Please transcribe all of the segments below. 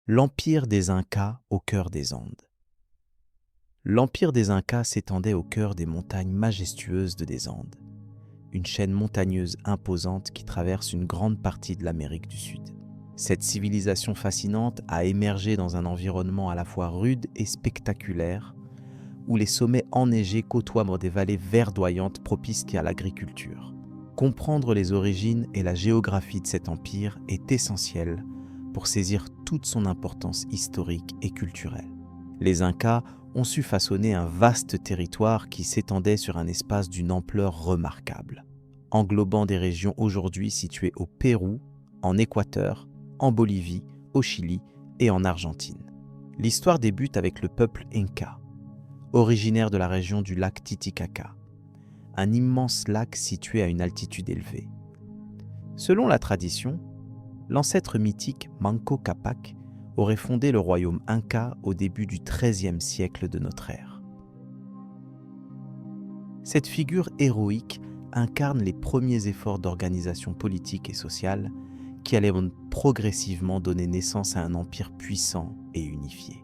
L'empire des Incas au cœur des Andes. L'empire des Incas s'étendait au cœur des montagnes majestueuses des Andes, une chaîne montagneuse imposante qui traverse une grande partie de l'Amérique du Sud. Cette civilisation fascinante a émergé dans un environnement à la fois rude et spectaculaire, où les sommets enneigés côtoient des vallées verdoyantes propices à l'agriculture. Comprendre les origines et la géographie de cet empire est essentiel pour saisir toute son importance historique et culturelle. Les Incas ont su façonner un vaste territoire qui s'étendait sur un espace d'une ampleur remarquable, englobant des régions aujourd'hui situées au Pérou, en Équateur, en Bolivie, au Chili et en Argentine. L'histoire débute avec le peuple Inca, originaire de la région du lac Titicaca, un immense lac situé à une altitude élevée. Selon la tradition, l'ancêtre mythique Manco Cápac aurait fondé le royaume Inca au début du XIIIe siècle de notre ère. Cette figure héroïque incarne les premiers efforts d'organisation politique et sociale qui allaient progressivement donner naissance à un empire puissant et unifié.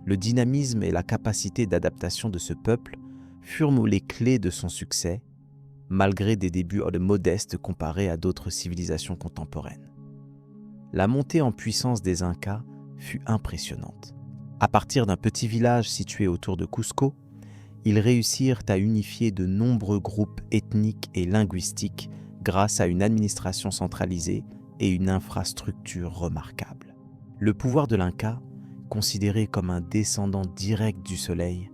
Le dynamisme et la capacité d'adaptation de ce peuple furent les clés de son succès, malgré des débuts modestes comparés à d'autres civilisations contemporaines. La montée en puissance des Incas fut impressionnante. À partir d'un petit village situé autour de Cusco, ils réussirent à unifier de nombreux groupes ethniques et linguistiques grâce à une administration centralisée et une infrastructure remarquable. Le pouvoir de l'Inca, considéré comme un descendant direct du soleil,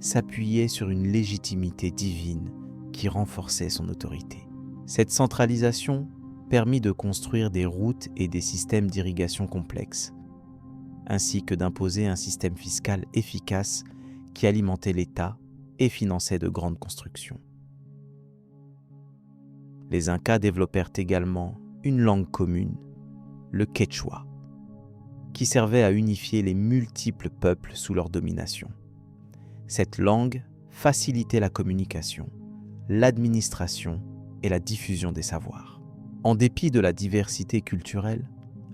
s'appuyait sur une légitimité divine qui renforçait son autorité. Cette centralisation permit de construire des routes et des systèmes d'irrigation complexes, ainsi que d'imposer un système fiscal efficace qui alimentait l'État et finançait de grandes constructions. Les Incas développèrent également une langue commune, le quechua, qui servait à unifier les multiples peuples sous leur domination. Cette langue facilitait la communication, l'administration et la diffusion des savoirs. En dépit de la diversité culturelle,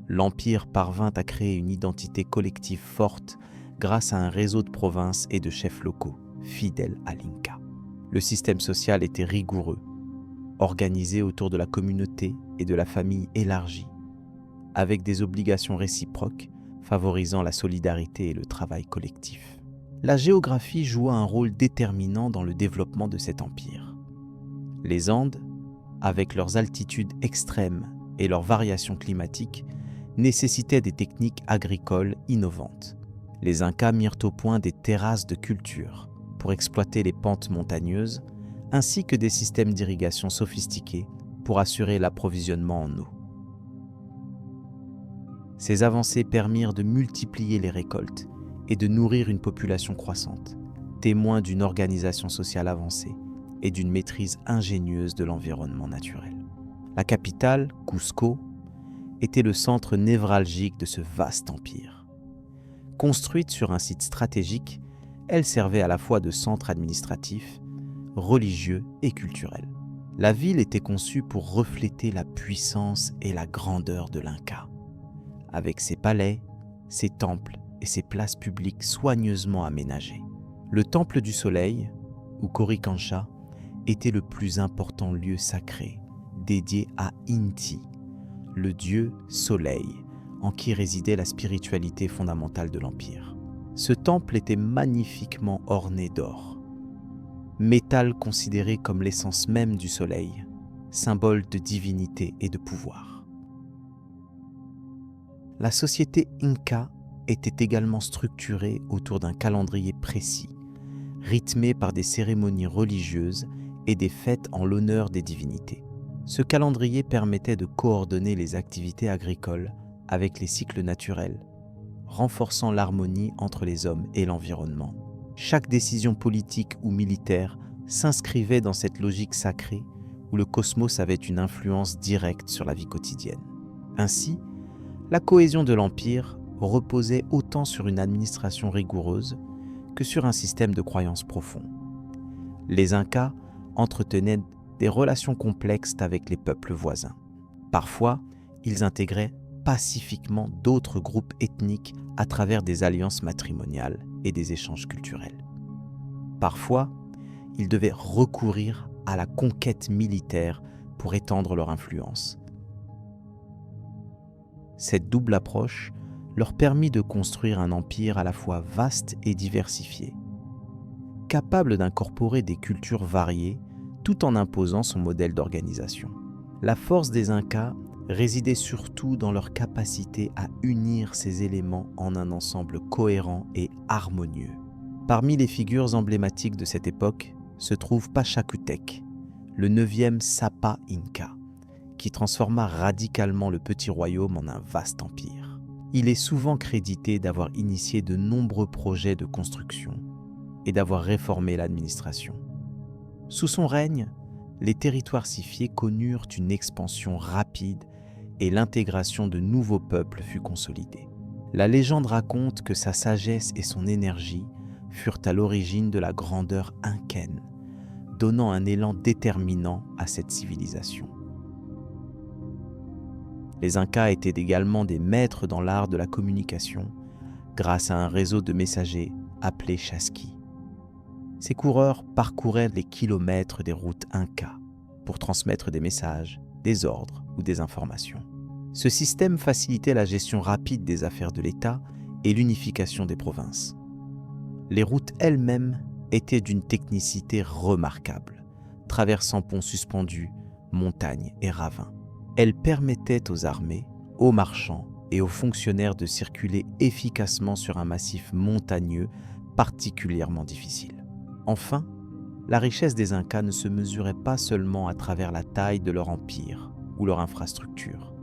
l'Empire parvint à créer une identité collective forte grâce à un réseau de provinces et de chefs locaux, fidèles à l'Inca. Le système social était rigoureux, organisé autour de la communauté et de la famille élargie, avec des obligations réciproques favorisant la solidarité et le travail collectif. La géographie joua un rôle déterminant dans le développement de cet empire. Les Andes, avec leurs altitudes extrêmes et leurs variations climatiques, nécessitaient des techniques agricoles innovantes. Les Incas mirent au point des terrasses de culture pour exploiter les pentes montagneuses, ainsi que des systèmes d'irrigation sophistiqués pour assurer l'approvisionnement en eau. Ces avancées permirent de multiplier les récoltes et de nourrir une population croissante, témoin d'une organisation sociale avancée et d'une maîtrise ingénieuse de l'environnement naturel. La capitale, Cusco, était le centre névralgique de ce vaste empire. Construite sur un site stratégique, elle servait à la fois de centre administratif, religieux et culturel. La ville était conçue pour refléter la puissance et la grandeur de l'Inca, avec ses palais, ses temples et ses places publiques soigneusement aménagées. Le temple du soleil, ou Coricancha, était le plus important lieu sacré, dédié à Inti, le dieu soleil, en qui résidait la spiritualité fondamentale de l'Empire. Ce temple était magnifiquement orné d'or, métal considéré comme l'essence même du soleil, symbole de divinité et de pouvoir. La société Inca était également structurée autour d'un calendrier précis, rythmé par des cérémonies religieuses et des fêtes en l'honneur des divinités. Ce calendrier permettait de coordonner les activités agricoles avec les cycles naturels, renforçant l'harmonie entre les hommes et l'environnement. Chaque décision politique ou militaire s'inscrivait dans cette logique sacrée où le cosmos avait une influence directe sur la vie quotidienne. Ainsi, la cohésion de l'Empire reposait autant sur une administration rigoureuse que sur un système de croyances profond. Les Incas entretenaient des relations complexes avec les peuples voisins. Parfois, ils intégraient pacifiquement d'autres groupes ethniques à travers des alliances matrimoniales et des échanges culturels. Parfois, ils devaient recourir à la conquête militaire pour étendre leur influence. Cette double approche leur permit de construire un empire à la fois vaste et diversifié, capable d'incorporer des cultures variées tout en imposant son modèle d'organisation. La force des Incas résidait surtout dans leur capacité à unir ces éléments en un ensemble cohérent et harmonieux. Parmi les figures emblématiques de cette époque se trouve Pachacutec, le 9e Sapa Inca, qui transforma radicalement le petit royaume en un vaste empire. Il est souvent crédité d'avoir initié de nombreux projets de construction et d'avoir réformé l'administration. Sous son règne, les territoires scifiés connurent une expansion rapide et l'intégration de nouveaux peuples fut consolidée. La légende raconte que sa sagesse et son énergie furent à l'origine de la grandeur incaine, donnant un élan déterminant à cette civilisation. Les Incas étaient également des maîtres dans l'art de la communication grâce à un réseau de messagers appelé chasqui. Ces coureurs parcouraient les kilomètres des routes Incas pour transmettre des messages, des ordres ou des informations. Ce système facilitait la gestion rapide des affaires de l'État et l'unification des provinces. Les routes elles-mêmes étaient d'une technicité remarquable, traversant ponts suspendus, montagnes et ravins. Elles permettaient aux armées, aux marchands et aux fonctionnaires de circuler efficacement sur un massif montagneux particulièrement difficile. Enfin, la richesse des Incas ne se mesurait pas seulement à travers la taille de leur empire ou leur infrastructure,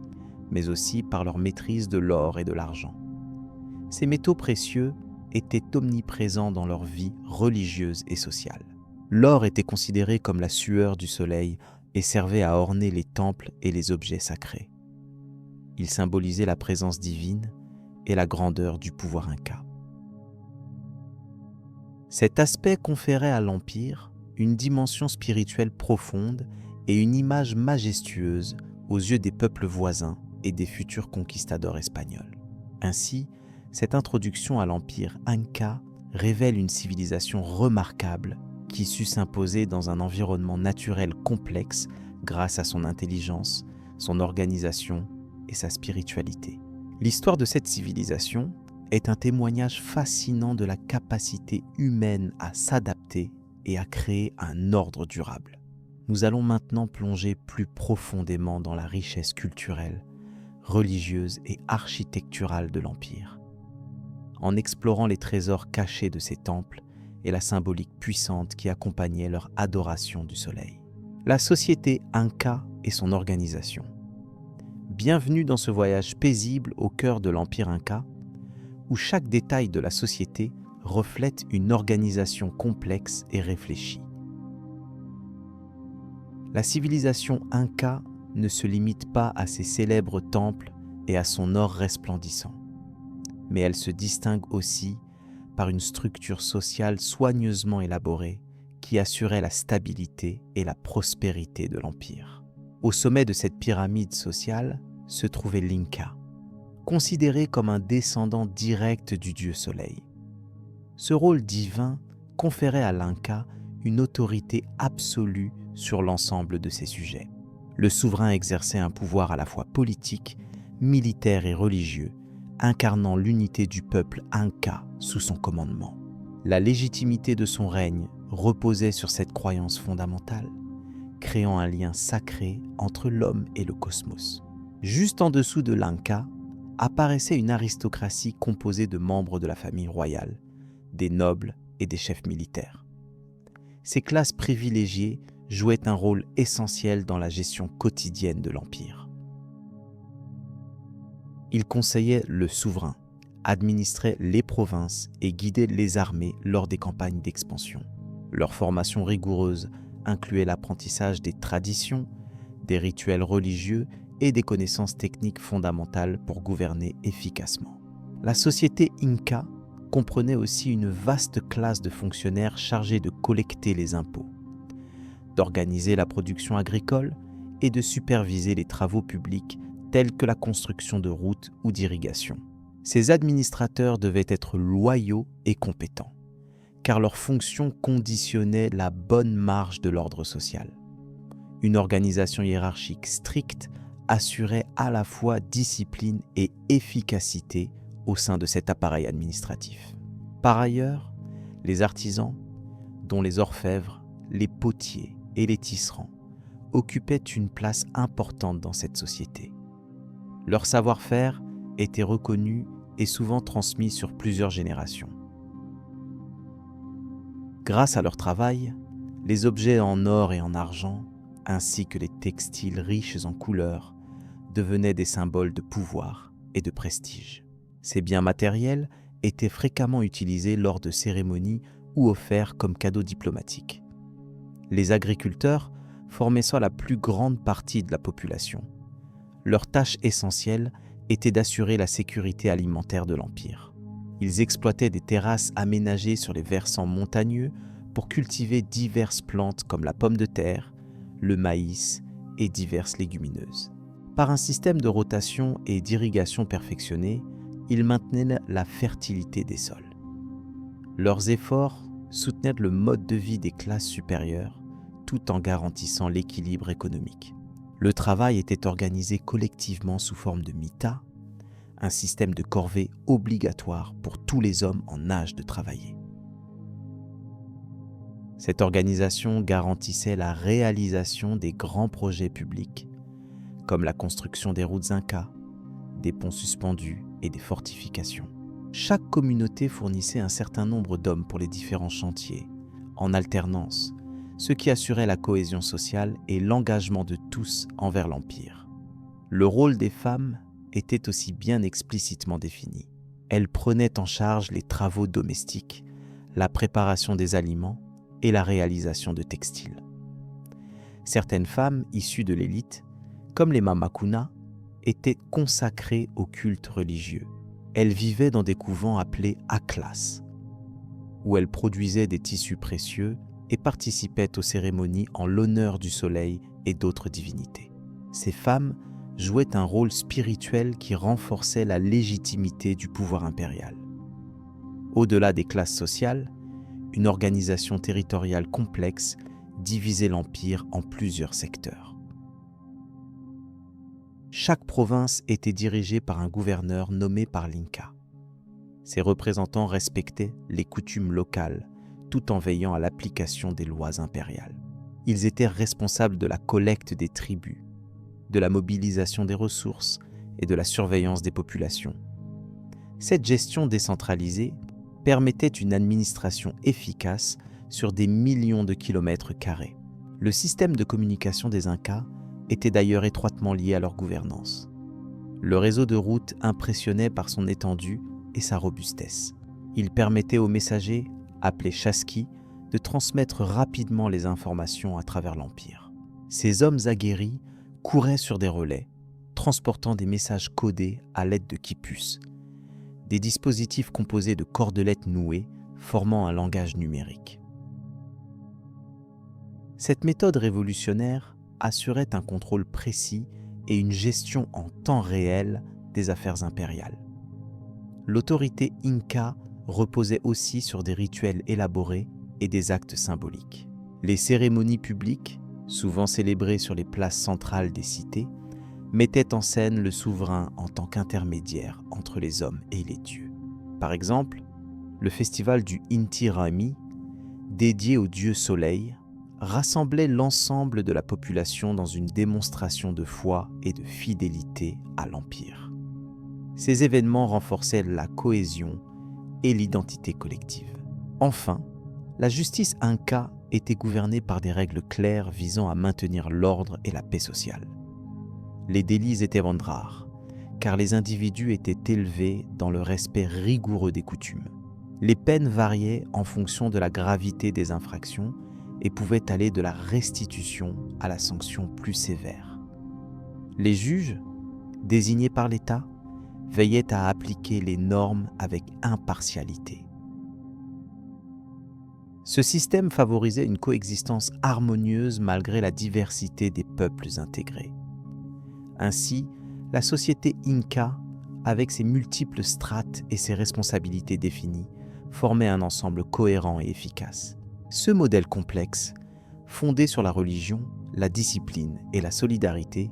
mais aussi par leur maîtrise de l'or et de l'argent. Ces métaux précieux étaient omniprésents dans leur vie religieuse et sociale. L'or était considéré comme la sueur du soleil et servait à orner les temples et les objets sacrés. Il symbolisait la présence divine et la grandeur du pouvoir inca. Cet aspect conférait à l'Empire une dimension spirituelle profonde et une image majestueuse aux yeux des peuples voisins et des futurs conquistadors espagnols. Ainsi, cette introduction à l'Empire Inca révèle une civilisation remarquable qui sut s'imposer dans un environnement naturel complexe grâce à son intelligence, son organisation et sa spiritualité. L'histoire de cette civilisation est un témoignage fascinant de la capacité humaine à s'adapter et à créer un ordre durable. Nous allons maintenant plonger plus profondément dans la richesse culturelle, religieuse et architecturale de l'Empire, en explorant les trésors cachés de ces temples et la symbolique puissante qui accompagnait leur adoration du soleil. La société Inca et son organisation. Bienvenue dans ce voyage paisible au cœur de l'Empire Inca, où chaque détail de la société reflète une organisation complexe et réfléchie. La civilisation Inca ne se limite pas à ses célèbres temples et à son or resplendissant, mais elle se distingue aussi par une structure sociale soigneusement élaborée qui assurait la stabilité et la prospérité de l'Empire. Au sommet de cette pyramide sociale se trouvait l'Inca, considéré comme un descendant direct du dieu Soleil. Ce rôle divin conférait à l'Inca une autorité absolue sur l'ensemble de ses sujets. Le souverain exerçait un pouvoir à la fois politique, militaire et religieux, incarnant l'unité du peuple Inca sous son commandement. La légitimité de son règne reposait sur cette croyance fondamentale, créant un lien sacré entre l'homme et le cosmos. Juste en dessous de l'Inca apparaissait une aristocratie composée de membres de la famille royale, des nobles et des chefs militaires. Ces classes privilégiées jouaient un rôle essentiel dans la gestion quotidienne de l'Empire. Ils conseillaient le souverain, administraient les provinces et guidaient les armées lors des campagnes d'expansion. Leur formation rigoureuse incluait l'apprentissage des traditions, des rituels religieux et des connaissances techniques fondamentales pour gouverner efficacement. La société Inca comprenait aussi une vaste classe de fonctionnaires chargés de collecter les impôts, d'organiser la production agricole et de superviser les travaux publics telles que la construction de routes ou d'irrigation. Ces administrateurs devaient être loyaux et compétents, car leur fonction conditionnait la bonne marche de l'ordre social. Une organisation hiérarchique stricte assurait à la fois discipline et efficacité au sein de cet appareil administratif. Par ailleurs, les artisans, dont les orfèvres, les potiers et les tisserands, occupaient une place importante dans cette société. Leur savoir-faire était reconnu et souvent transmis sur plusieurs générations. Grâce à leur travail, les objets en or et en argent, ainsi que les textiles riches en couleurs, devenaient des symboles de pouvoir et de prestige. Ces biens matériels étaient fréquemment utilisés lors de cérémonies ou offerts comme cadeaux diplomatiques. Les agriculteurs formaient soit la plus grande partie de la population. Leur tâche essentielle était d'assurer la sécurité alimentaire de l'Empire. Ils exploitaient des terrasses aménagées sur les versants montagneux pour cultiver diverses plantes comme la pomme de terre, le maïs et diverses légumineuses. Par un système de rotation et d'irrigation perfectionné, ils maintenaient la fertilité des sols. Leurs efforts soutenaient le mode de vie des classes supérieures tout en garantissant l'équilibre économique. Le travail était organisé collectivement sous forme de mita, un système de corvée obligatoire pour tous les hommes en âge de travailler. Cette organisation garantissait la réalisation des grands projets publics, comme la construction des routes incas, des ponts suspendus et des fortifications. Chaque communauté fournissait un certain nombre d'hommes pour les différents chantiers, en alternance, ce qui assurait la cohésion sociale et l'engagement de tous envers l'Empire. Le rôle des femmes était aussi bien explicitement défini. Elles prenaient en charge les travaux domestiques, la préparation des aliments et la réalisation de textiles. Certaines femmes issues de l'élite, comme les mamakuna, étaient consacrées au culte religieux. Elles vivaient dans des couvents appelés aklas, où elles produisaient des tissus précieux et participaient aux cérémonies en l'honneur du soleil et d'autres divinités. Ces femmes jouaient un rôle spirituel qui renforçait la légitimité du pouvoir impérial. Au-delà des classes sociales, une organisation territoriale complexe divisait l'empire en plusieurs secteurs. Chaque province était dirigée par un gouverneur nommé par l'Inca. Ses représentants respectaient les coutumes locales tout en veillant à l'application des lois impériales. Ils étaient responsables de la collecte des tribus, de la mobilisation des ressources et de la surveillance des populations. Cette gestion décentralisée permettait une administration efficace sur des millions de kilomètres carrés. Le système de communication des Incas était d'ailleurs étroitement lié à leur gouvernance. Le réseau de routes impressionnait par son étendue et sa robustesse. Il permettait aux messagers, appelés chasqui, de transmettre rapidement les informations à travers l'Empire. Ces hommes aguerris couraient sur des relais, transportant des messages codés à l'aide de quipus, des dispositifs composés de cordelettes nouées formant un langage numérique. Cette méthode révolutionnaire assurait un contrôle précis et une gestion en temps réel des affaires impériales. L'autorité inca reposait aussi sur des rituels élaborés et des actes symboliques. Les cérémonies publiques, souvent célébrées sur les places centrales des cités, mettaient en scène le souverain en tant qu'intermédiaire entre les hommes et les dieux. Par exemple, le festival du Inti Raymi, dédié au dieu Soleil, rassemblait l'ensemble de la population dans une démonstration de foi et de fidélité à l'Empire. Ces événements renforçaient la cohésion et l'identité collective. Enfin, la justice inca était gouvernée par des règles claires visant à maintenir l'ordre et la paix sociale. Les délits étaient rares, car les individus étaient élevés dans le respect rigoureux des coutumes. Les peines variaient en fonction de la gravité des infractions et pouvaient aller de la restitution à la sanction plus sévère. Les juges, désignés par l'État, veillaient à appliquer les normes avec impartialité. Ce système favorisait une coexistence harmonieuse malgré la diversité des peuples intégrés. Ainsi, La société Inca, avec ses multiples strates et ses responsabilités définies, formait un ensemble cohérent et efficace. Ce modèle complexe, fondé sur la religion, la discipline et la solidarité,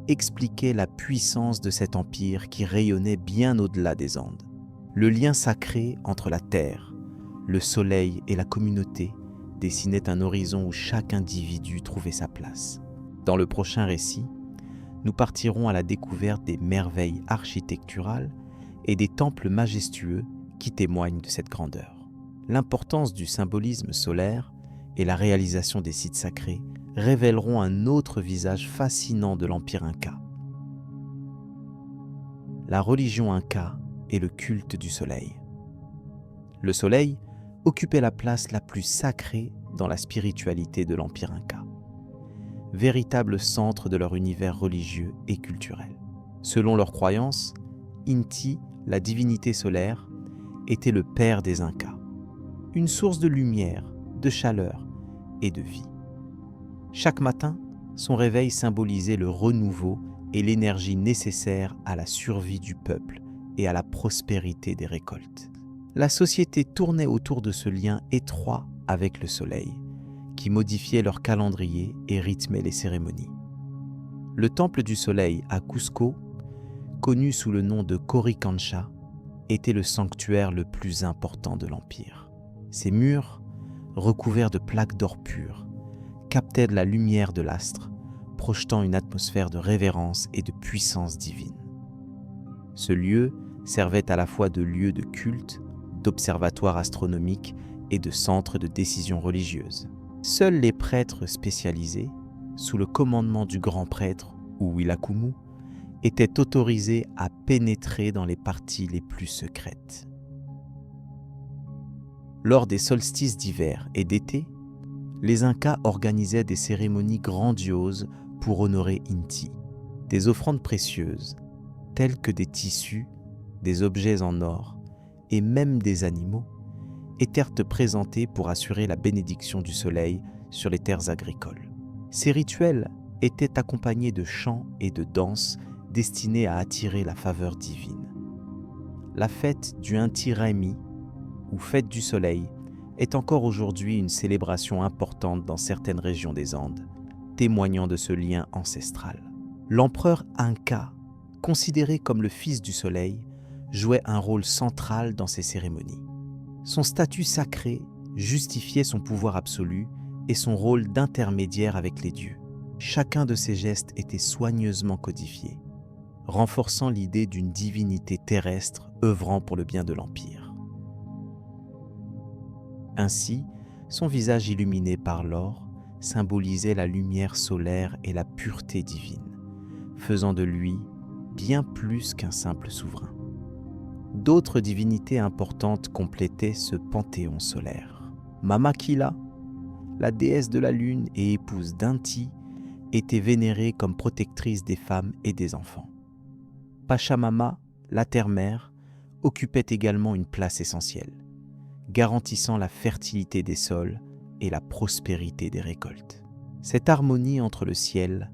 expliquait la puissance de cet empire qui rayonnait bien au-delà des Andes. Le lien sacré entre la terre, le soleil et la communauté dessinait un horizon où chaque individu trouvait sa place. Dans le prochain récit, nous partirons à la découverte des merveilles architecturales et des temples majestueux qui témoignent de cette grandeur. L'importance du symbolisme solaire et la réalisation des sites sacrés révéleront un autre visage fascinant de l'Empire Inca. La religion Inca et le culte du soleil. Le soleil occupait la place la plus sacrée dans la spiritualité de l'Empire Inca, véritable centre de leur univers religieux et culturel. Selon leurs croyances, Inti, la divinité solaire, était le père des Incas, une source de lumière, de chaleur et de vie. Chaque matin, son réveil symbolisait le renouveau et l'énergie nécessaire à la survie du peuple et à la prospérité des récoltes. La société tournait autour de ce lien étroit avec le soleil, qui modifiait leur calendrier et rythmait les cérémonies. Le temple du soleil à Cusco, connu sous le nom de Coricancha, était le sanctuaire le plus important de l'Empire. Ses murs, recouverts de plaques d'or pur, captaient la lumière de l'astre, projetant une atmosphère de révérence et de puissance divine. Ce lieu servait à la fois de lieu de culte, d'observatoire astronomique et de centre de décision religieuse. Seuls les prêtres spécialisés, sous le commandement du grand prêtre ou Wilakumu, étaient autorisés à pénétrer dans les parties les plus secrètes. Lors des solstices d'hiver et d'été, les Incas organisaient des cérémonies grandioses pour honorer Inti. Des offrandes précieuses, telles que des tissus, des objets en or et même des animaux, étaient présentés pour assurer la bénédiction du soleil sur les terres agricoles. Ces rituels étaient accompagnés de chants et de danses destinés à attirer la faveur divine. La fête du Inti Raymi, ou fête du soleil, est encore aujourd'hui une célébration importante dans certaines régions des Andes, témoignant de ce lien ancestral. L'empereur Inca, considéré comme le fils du soleil, jouait un rôle central dans ces cérémonies. Son statut sacré justifiait son pouvoir absolu et son rôle d'intermédiaire avec les dieux. Chacun de ses gestes était soigneusement codifié, renforçant l'idée d'une divinité terrestre œuvrant pour le bien de l'Empire. Ainsi, son visage illuminé par l'or symbolisait la lumière solaire et la pureté divine, faisant de lui bien plus qu'un simple souverain. D'autres divinités importantes complétaient ce panthéon solaire. Mamakila, la déesse de la lune et épouse d'Inti, était vénérée comme protectrice des femmes et des enfants. Pachamama, la terre-mère, occupait également une place essentielle, garantissant la fertilité des sols et la prospérité des récoltes. Cette harmonie entre le ciel,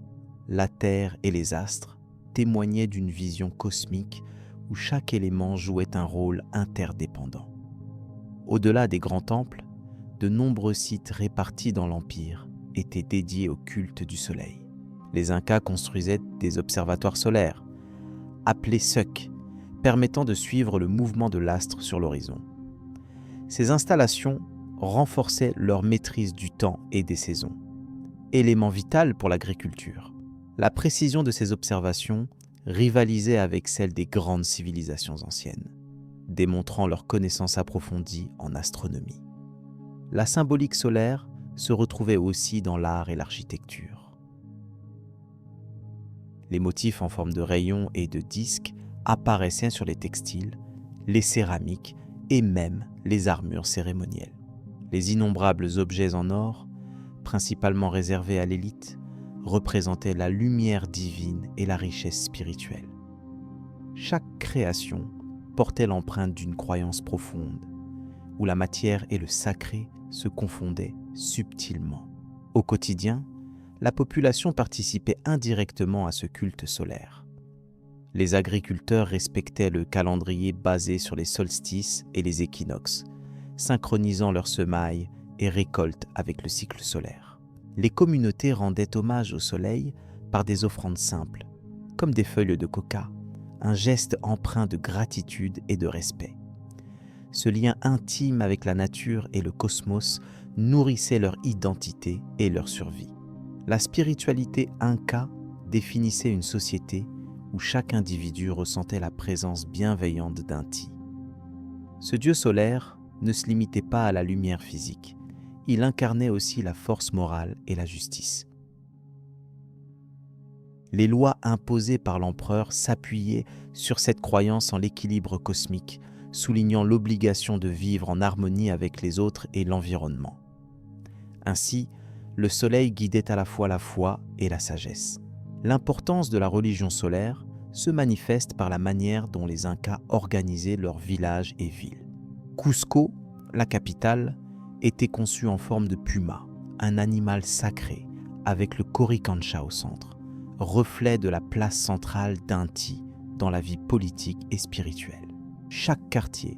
la terre et les astres témoignait d'une vision cosmique où chaque élément jouait un rôle interdépendant. Au-delà des grands temples, de nombreux sites répartis dans l'Empire étaient dédiés au culte du soleil. Les Incas construisaient des observatoires solaires, appelés Suc, permettant de suivre le mouvement de l'astre sur l'horizon. Ces installations renforçaient leur maîtrise du temps et des saisons, élément vital pour l'agriculture. La précision de ces observations rivalisait avec celle des grandes civilisations anciennes, démontrant leur connaissance approfondie en astronomie. La symbolique solaire se retrouvait aussi dans l'art et l'architecture. Les motifs en forme de rayons et de disques apparaissaient sur les textiles, les céramiques et même les armures cérémonielles. Les innombrables objets en or, principalement réservés à l'élite, représentaient la lumière divine et la richesse spirituelle. Chaque création portait l'empreinte d'une croyance profonde, où la matière et le sacré se confondaient subtilement. Au quotidien, la population participait indirectement à ce culte solaire. Les agriculteurs respectaient le calendrier basé sur les solstices et les équinoxes, synchronisant leurs semailles et récoltes avec le cycle solaire. Les communautés rendaient hommage au soleil par des offrandes simples, comme des feuilles de coca, un geste empreint de gratitude et de respect. Ce lien intime avec la nature et le cosmos nourrissait leur identité et leur survie. La spiritualité inca définissait une société où chaque individu ressentait la présence bienveillante d'Inti. Ce dieu solaire ne se limitait pas à la lumière physique, il incarnait aussi la force morale et la justice. Les lois imposées par l'empereur s'appuyaient sur cette croyance en l'équilibre cosmique, soulignant l'obligation de vivre en harmonie avec les autres et l'environnement. Ainsi, le soleil guidait à la fois la foi et la sagesse. L'importance de la religion solaire se manifeste par la manière dont les Incas organisaient leurs villages et villes. Cusco, la capitale, était conçue en forme de puma, un animal sacré avec le coricancha au centre, reflet de la place centrale d'Inti dans la vie politique et spirituelle. Chaque quartier,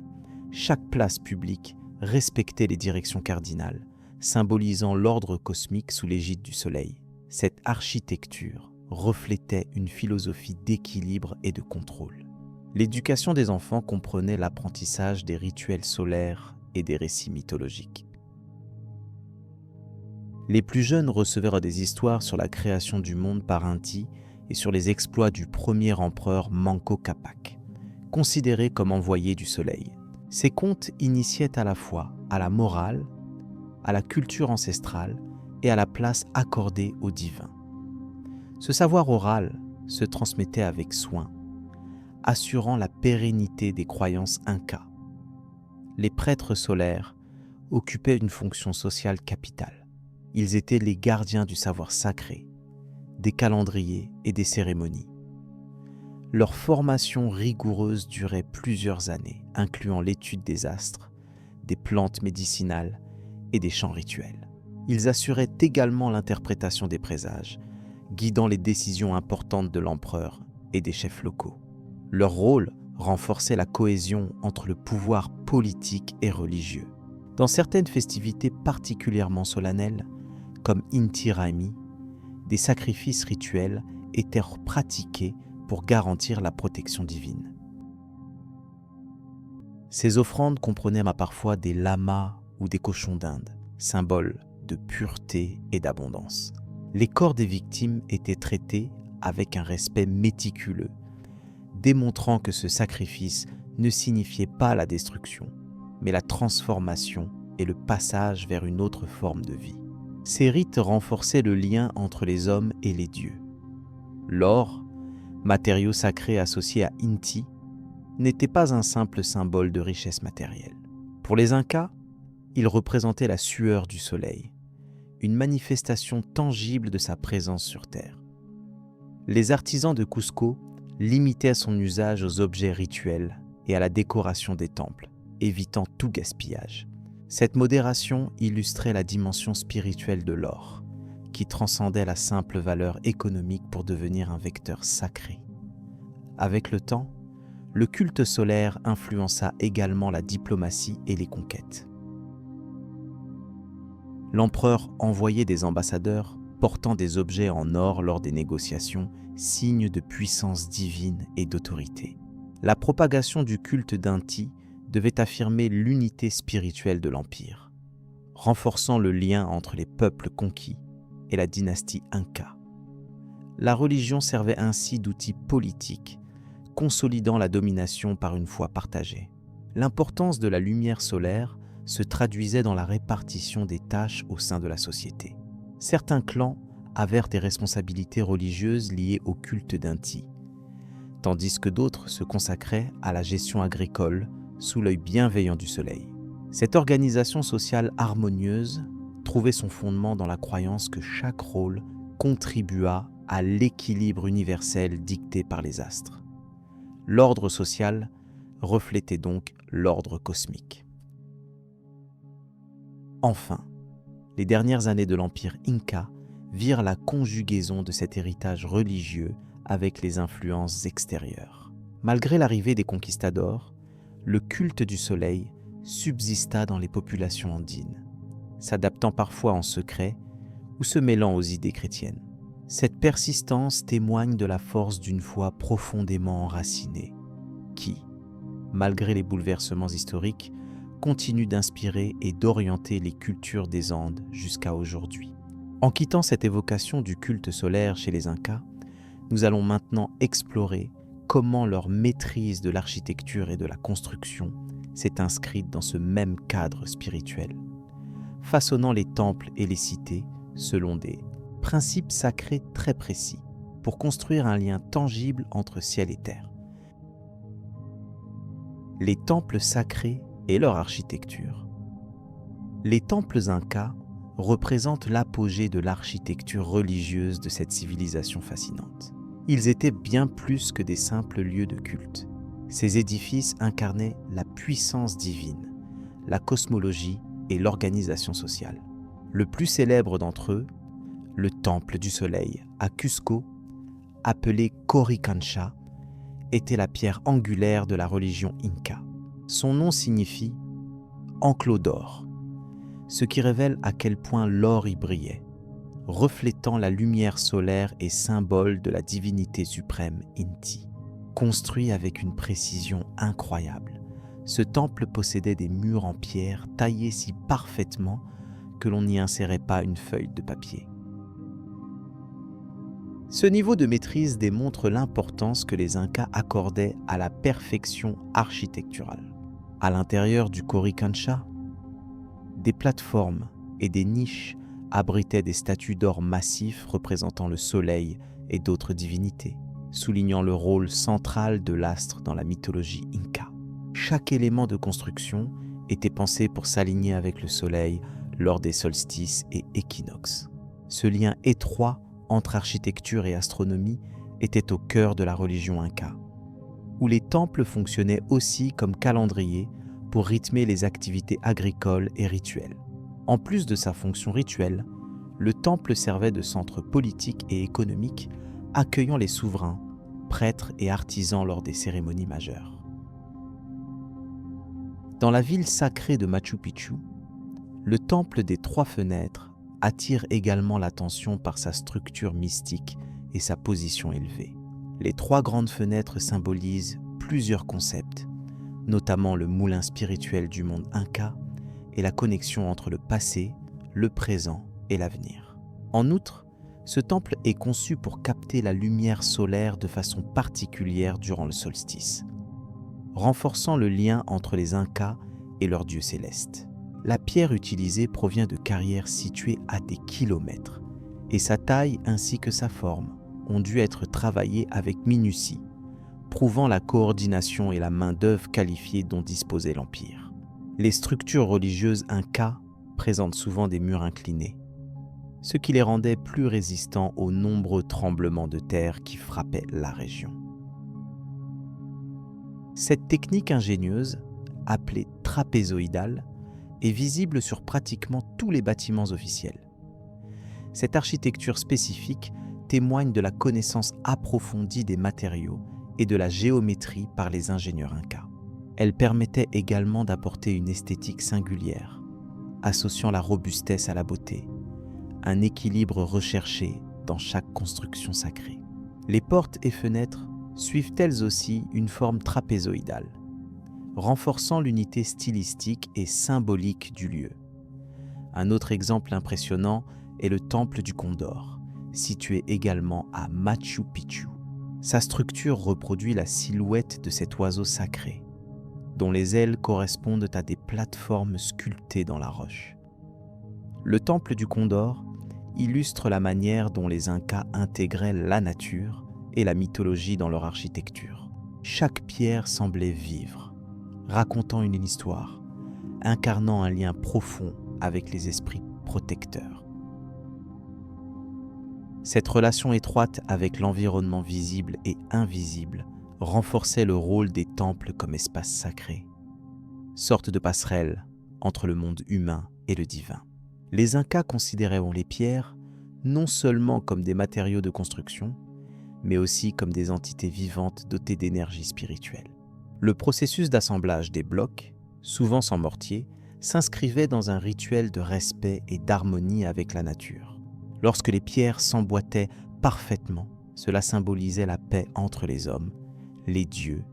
chaque place publique respectait les directions cardinales, symbolisant l'ordre cosmique sous l'égide du soleil. Cette architecture reflétait une philosophie d'équilibre et de contrôle. L'éducation des enfants comprenait l'apprentissage des rituels solaires et des récits mythologiques. Les plus jeunes recevaient des histoires sur la création du monde par Inti et sur les exploits du premier empereur Manco Cápac, considéré comme envoyé du soleil. Ces contes initiaient à la fois à la morale, à la culture ancestrale et à la place accordée au divin. Ce savoir oral se transmettait avec soin, assurant la pérennité des croyances incas. Les prêtres solaires occupaient une fonction sociale capitale. Ils étaient les gardiens du savoir sacré, des calendriers et des cérémonies. Leur formation rigoureuse durait plusieurs années, incluant l'étude des astres, des plantes médicinales et des chants rituels. Ils assuraient également l'interprétation des présages, guidant les décisions importantes de l'empereur et des chefs locaux. Leur rôle renforçait la cohésion entre le pouvoir politique et religieux. Dans certaines festivités particulièrement solennelles, comme Inti Raymi, des sacrifices rituels étaient pratiqués pour garantir la protection divine. Ces offrandes comprenaient parfois des lamas ou des cochons d'Inde, symboles de pureté et d'abondance. Les corps des victimes étaient traités avec un respect méticuleux, démontrant que ce sacrifice ne signifiait pas la destruction, mais la transformation et le passage vers une autre forme de vie. Ces rites renforçaient le lien entre les hommes et les dieux. L'or, matériau sacré associé à Inti, n'était pas un simple symbole de richesse matérielle. Pour les Incas, il représentait la sueur du soleil, une manifestation tangible de sa présence sur Terre. Les artisans de Cusco limitaient son usage aux objets rituels et à la décoration des temples, évitant tout gaspillage. Cette modération illustrait la dimension spirituelle de l'or, qui transcendait la simple valeur économique pour devenir un vecteur sacré. Avec le temps, le culte solaire influença également la diplomatie et les conquêtes. L'empereur envoyait des ambassadeurs portant des objets en or lors des négociations, signe de puissance divine et d'autorité. La propagation du culte d'Inti devait affirmer l'unité spirituelle de l'Empire, renforçant le lien entre les peuples conquis et la dynastie Inca. La religion servait ainsi d'outil politique, consolidant la domination par une foi partagée. L'importance de la lumière solaire se traduisait dans la répartition des tâches au sein de la société. Certains clans avaient des responsabilités religieuses liées au culte d'Inti, tandis que d'autres se consacraient à la gestion agricole sous l'œil bienveillant du soleil. Cette organisation sociale harmonieuse trouvait son fondement dans la croyance que chaque rôle contribua à l'équilibre universel dicté par les astres. L'ordre social reflétait donc l'ordre cosmique. Enfin, les dernières années de l'empire Inca virent la conjugaison de cet héritage religieux avec les influences extérieures. Malgré l'arrivée des conquistadors, le culte du soleil subsista dans les populations andines, s'adaptant parfois en secret ou se mêlant aux idées chrétiennes. Cette persistance témoigne de la force d'une foi profondément enracinée, qui, malgré les bouleversements historiques, continue d'inspirer et d'orienter les cultures des Andes jusqu'à aujourd'hui. En quittant cette évocation du culte solaire chez les Incas, nous allons maintenant explorer comment leur maîtrise de l'architecture et de la construction s'est inscrite dans ce même cadre spirituel, façonnant les temples et les cités selon des principes sacrés très précis pour construire un lien tangible entre ciel et terre. Les temples sacrés et leur architecture. Les temples incas représentent l'apogée de l'architecture religieuse de cette civilisation fascinante. Ils étaient bien plus que des simples lieux de culte. Ces édifices incarnaient la puissance divine, la cosmologie et l'organisation sociale. Le plus célèbre d'entre eux, le Temple du Soleil à Cusco, appelé Coricancha, était la pierre angulaire de la religion inca. Son nom signifie « enclos d'or », ce qui révèle à quel point l'or y brillait, reflétant la lumière solaire et symbole de la divinité suprême Inti. Construit avec une précision incroyable, ce temple possédait des murs en pierre taillés si parfaitement que l'on n'y insérait pas une feuille de papier. Ce niveau de maîtrise démontre l'importance que les Incas accordaient à la perfection architecturale. À l'intérieur du Coricancha, des plateformes et des niches abritaient des statues d'or massifs représentant le soleil et d'autres divinités, soulignant le rôle central de l'astre dans la mythologie inca. Chaque élément de construction était pensé pour s'aligner avec le soleil lors des solstices et équinoxes. Ce lien étroit entre architecture et astronomie était au cœur de la religion inca, où les temples fonctionnaient aussi comme calendrier pour rythmer les activités agricoles et rituelles. En plus de sa fonction rituelle, le temple servait de centre politique et économique, accueillant les souverains, prêtres et artisans lors des cérémonies majeures. Dans la ville sacrée de Machu Picchu, le temple des trois fenêtres attire également l'attention par sa structure mystique et sa position élevée. Les trois grandes fenêtres symbolisent plusieurs concepts, notamment le moulin spirituel du monde inca et la connexion entre le passé, le présent et l'avenir. En outre, ce temple est conçu pour capter la lumière solaire de façon particulière durant le solstice, renforçant le lien entre les Incas et leur dieu céleste. La pierre utilisée provient de carrières situées à des kilomètres, et sa taille ainsi que sa forme ont dû être travaillées avec minutie, prouvant la coordination et la main-d'œuvre qualifiée dont disposait l'Empire. Les structures religieuses incas présentent souvent des murs inclinés, ce qui les rendait plus résistants aux nombreux tremblements de terre qui frappaient la région. Cette technique ingénieuse, appelée trapézoïdale, est visible sur pratiquement tous les bâtiments officiels. Cette architecture spécifique témoigne de la connaissance approfondie des matériaux et de la géométrie par les ingénieurs incas. Elle permettait également d'apporter une esthétique singulière, associant la robustesse à la beauté, un équilibre recherché dans chaque construction sacrée. Les portes et fenêtres suivent elles aussi une forme trapézoïdale, renforçant l'unité stylistique et symbolique du lieu. Un autre exemple impressionnant est le temple du Condor, situé également à Machu Picchu. Sa structure reproduit la silhouette de cet oiseau sacré, dont les ailes correspondent à des plateformes sculptées dans la roche. Le temple du Condor illustre la manière dont les Incas intégraient la nature et la mythologie dans leur architecture. Chaque pierre semblait vivre, racontant une histoire, incarnant un lien profond avec les esprits protecteurs. Cette relation étroite avec l'environnement visible et invisible renforçait le rôle des temples comme espace sacré, sorte de passerelle entre le monde humain et le divin. Les Incas considéraient les pierres non seulement comme des matériaux de construction, mais aussi comme des entités vivantes dotées d'énergie spirituelle. Le processus d'assemblage des blocs, souvent sans mortier, s'inscrivait dans un rituel de respect et d'harmonie avec la nature. Lorsque les pierres s'emboîtaient parfaitement, cela symbolisait la paix entre les hommes, les dieux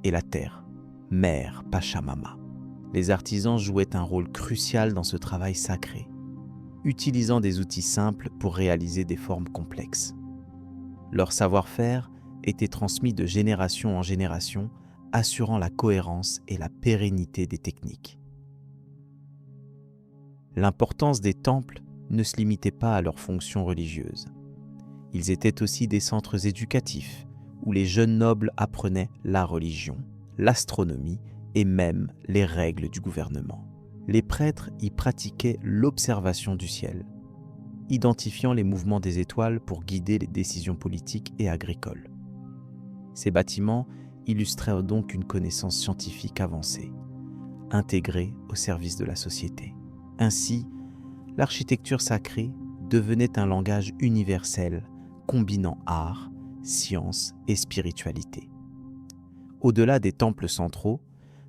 et la terre, mère Pachamama. Les artisans jouaient un rôle crucial dans ce travail sacré, utilisant des outils simples pour réaliser des formes complexes. Leur savoir-faire était transmis de génération en génération, assurant la cohérence et la pérennité des techniques. L'importance des temples ne se limitait pas à leurs fonctions religieuses. Ils étaient aussi des centres éducatifs où les jeunes nobles apprenaient la religion, l'astronomie et même les règles du gouvernement. Les prêtres y pratiquaient l'observation du ciel, identifiant les mouvements des étoiles pour guider les décisions politiques et agricoles. Ces bâtiments illustraient donc une connaissance scientifique avancée, intégrée au service de la société. Ainsi, l'architecture sacrée devenait un langage universel combinant art, science et spiritualité. Au-delà des temples centraux,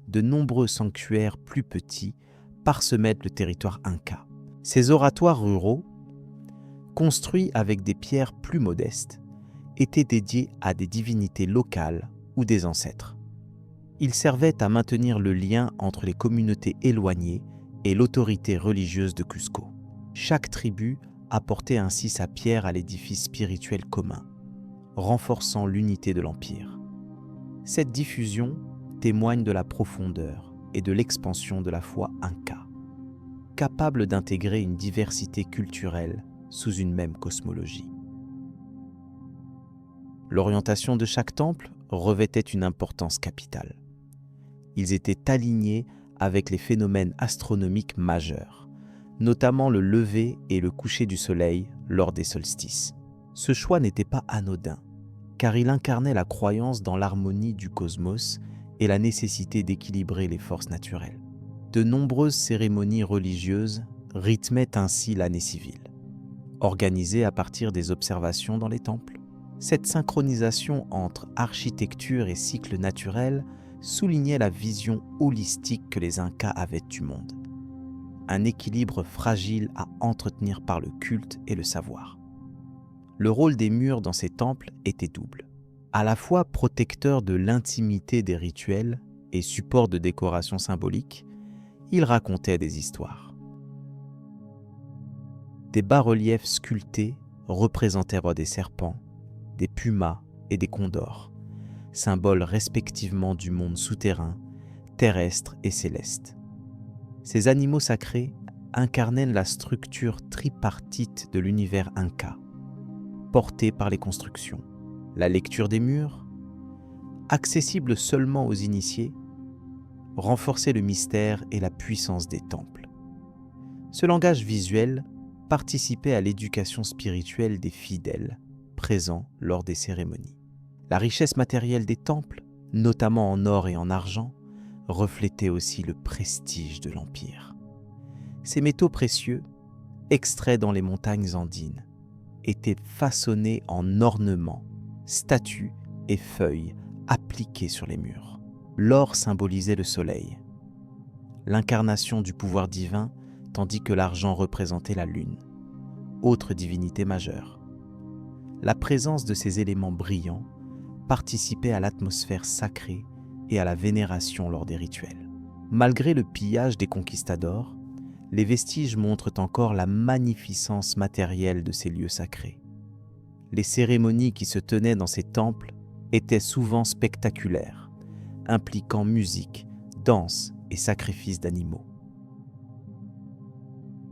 de nombreux sanctuaires plus petits parsemaient le territoire inca. Ces oratoires ruraux, construits avec des pierres plus modestes, étaient dédiés à des divinités locales ou des ancêtres. Ils servaient à maintenir le lien entre les communautés éloignées et l'autorité religieuse de Cusco. Chaque tribu apportait ainsi sa pierre à l'édifice spirituel commun, renforçant l'unité de l'Empire. Cette diffusion témoigne de la profondeur et de l'expansion de la foi inca, capable d'intégrer une diversité culturelle sous une même cosmologie. L'orientation de chaque temple revêtait une importance capitale. Ils étaient alignés avec les phénomènes astronomiques majeurs, notamment le lever et le coucher du soleil lors des solstices. Ce choix n'était pas anodin, car il incarnait la croyance dans l'harmonie du cosmos et la nécessité d'équilibrer les forces naturelles. De nombreuses cérémonies religieuses rythmaient ainsi l'année civile, organisée à partir des observations dans les temples. Cette synchronisation entre architecture et cycle naturel soulignait la vision holistique que les Incas avaient du monde. Un équilibre fragile à entretenir par le culte et le savoir. Le rôle des murs dans ces temples était double. À la fois protecteur de l'intimité des rituels et support de décoration symbolique, ils racontaient des histoires. Des bas-reliefs sculptés représentaient des serpents, des pumas et des condors, symboles respectivement du monde souterrain, terrestre et céleste. Ces animaux sacrés incarnaient la structure tripartite de l'univers inca, portée par les constructions. La lecture des murs, accessible seulement aux initiés, renforçait le mystère et la puissance des temples. Ce langage visuel participait à l'éducation spirituelle des fidèles présents lors des cérémonies. La richesse matérielle des temples, notamment en or et en argent, reflétait aussi le prestige de l'Empire. Ces métaux précieux, extraits dans les montagnes andines, étaient façonnés en ornements, statues et feuilles appliquées sur les murs. L'or symbolisait le soleil, l'incarnation du pouvoir divin, tandis que l'argent représentait la lune, autre divinité majeure. La présence de ces éléments brillants participait à l'atmosphère sacrée et à la vénération lors des rituels. Malgré le pillage des conquistadors, les vestiges montrent encore la magnificence matérielle de ces lieux sacrés. Les cérémonies qui se tenaient dans ces temples étaient souvent spectaculaires, impliquant musique, danse et sacrifice d'animaux.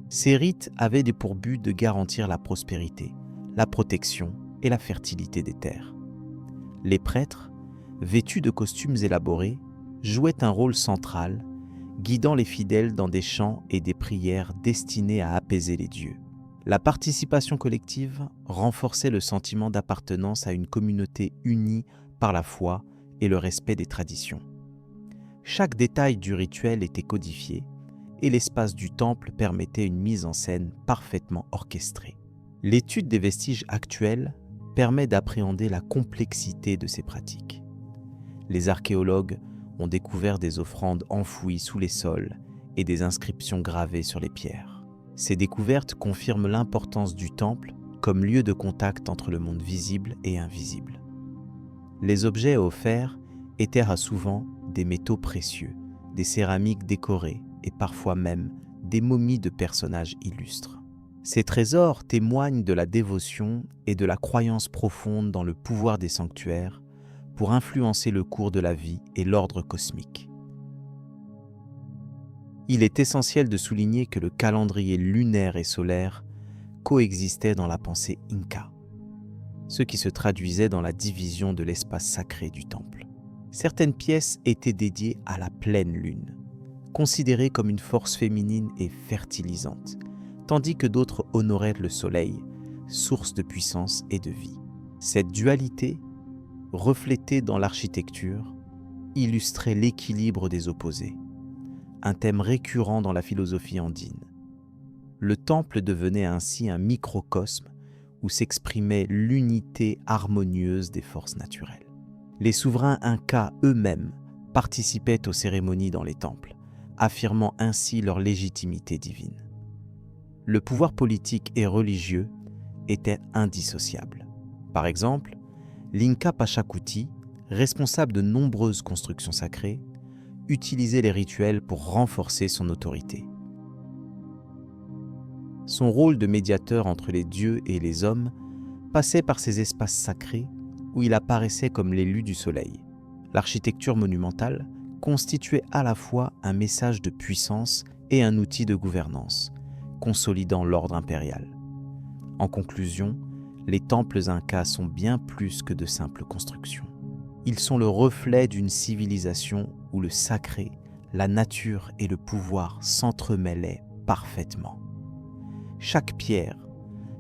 Ces rites avaient pour but de garantir la prospérité, la protection et la fertilité des terres. Les prêtres, vêtus de costumes élaborés, jouaient un rôle central, guidant les fidèles dans des chants et des prières destinés à apaiser les dieux. La participation collective renforçait le sentiment d'appartenance à une communauté unie par la foi et le respect des traditions. Chaque détail du rituel était codifié et l'espace du temple permettait une mise en scène parfaitement orchestrée. L'étude des vestiges actuels permet d'appréhender la complexité de ces pratiques. Les archéologues ont découvert des offrandes enfouies sous les sols et des inscriptions gravées sur les pierres. Ces découvertes confirment l'importance du temple comme lieu de contact entre le monde visible et invisible. Les objets offerts étaient souvent des métaux précieux, des céramiques décorées et parfois même des momies de personnages illustres. Ces trésors témoignent de la dévotion et de la croyance profonde dans le pouvoir des sanctuaires pour influencer le cours de la vie et l'ordre cosmique. Il est essentiel de souligner que le calendrier lunaire et solaire coexistaient dans la pensée inca, ce qui se traduisait dans la division de l'espace sacré du temple. Certaines pièces étaient dédiées à la pleine lune, considérée comme une force féminine et fertilisante, tandis que d'autres honoraient le soleil, source de puissance et de vie. Cette dualité, reflétée dans l'architecture, illustrait l'équilibre des opposés, un thème récurrent dans la philosophie andine. Le temple devenait ainsi un microcosme où s'exprimait l'unité harmonieuse des forces naturelles. Les souverains incas eux-mêmes participaient aux cérémonies dans les temples, affirmant ainsi leur légitimité divine. Le pouvoir politique et religieux étaient indissociables. Par exemple, l'Inca Pachacuti, responsable de nombreuses constructions sacrées, utilisait les rituels pour renforcer son autorité. Son rôle de médiateur entre les dieux et les hommes passait par ces espaces sacrés où il apparaissait comme l'élu du soleil. L'architecture monumentale constituait à la fois un message de puissance et un outil de gouvernance, consolidant l'ordre impérial. En conclusion, les temples incas sont bien plus que de simples constructions. Ils sont le reflet d'une civilisation où le sacré, la nature et le pouvoir s'entremêlaient parfaitement. Chaque pierre,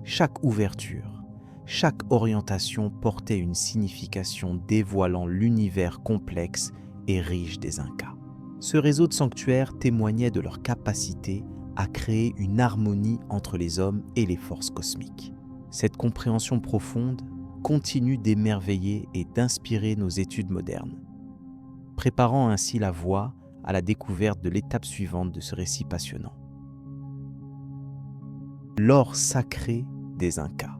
chaque ouverture, chaque orientation portait une signification dévoilant l'univers complexe et riche des Incas. Ce réseau de sanctuaires témoignait de leur capacité à créer une harmonie entre les hommes et les forces cosmiques. Cette compréhension profonde continue d'émerveiller et d'inspirer nos études modernes, préparant ainsi la voie à la découverte de l'étape suivante de ce récit passionnant. L'or sacré des Incas.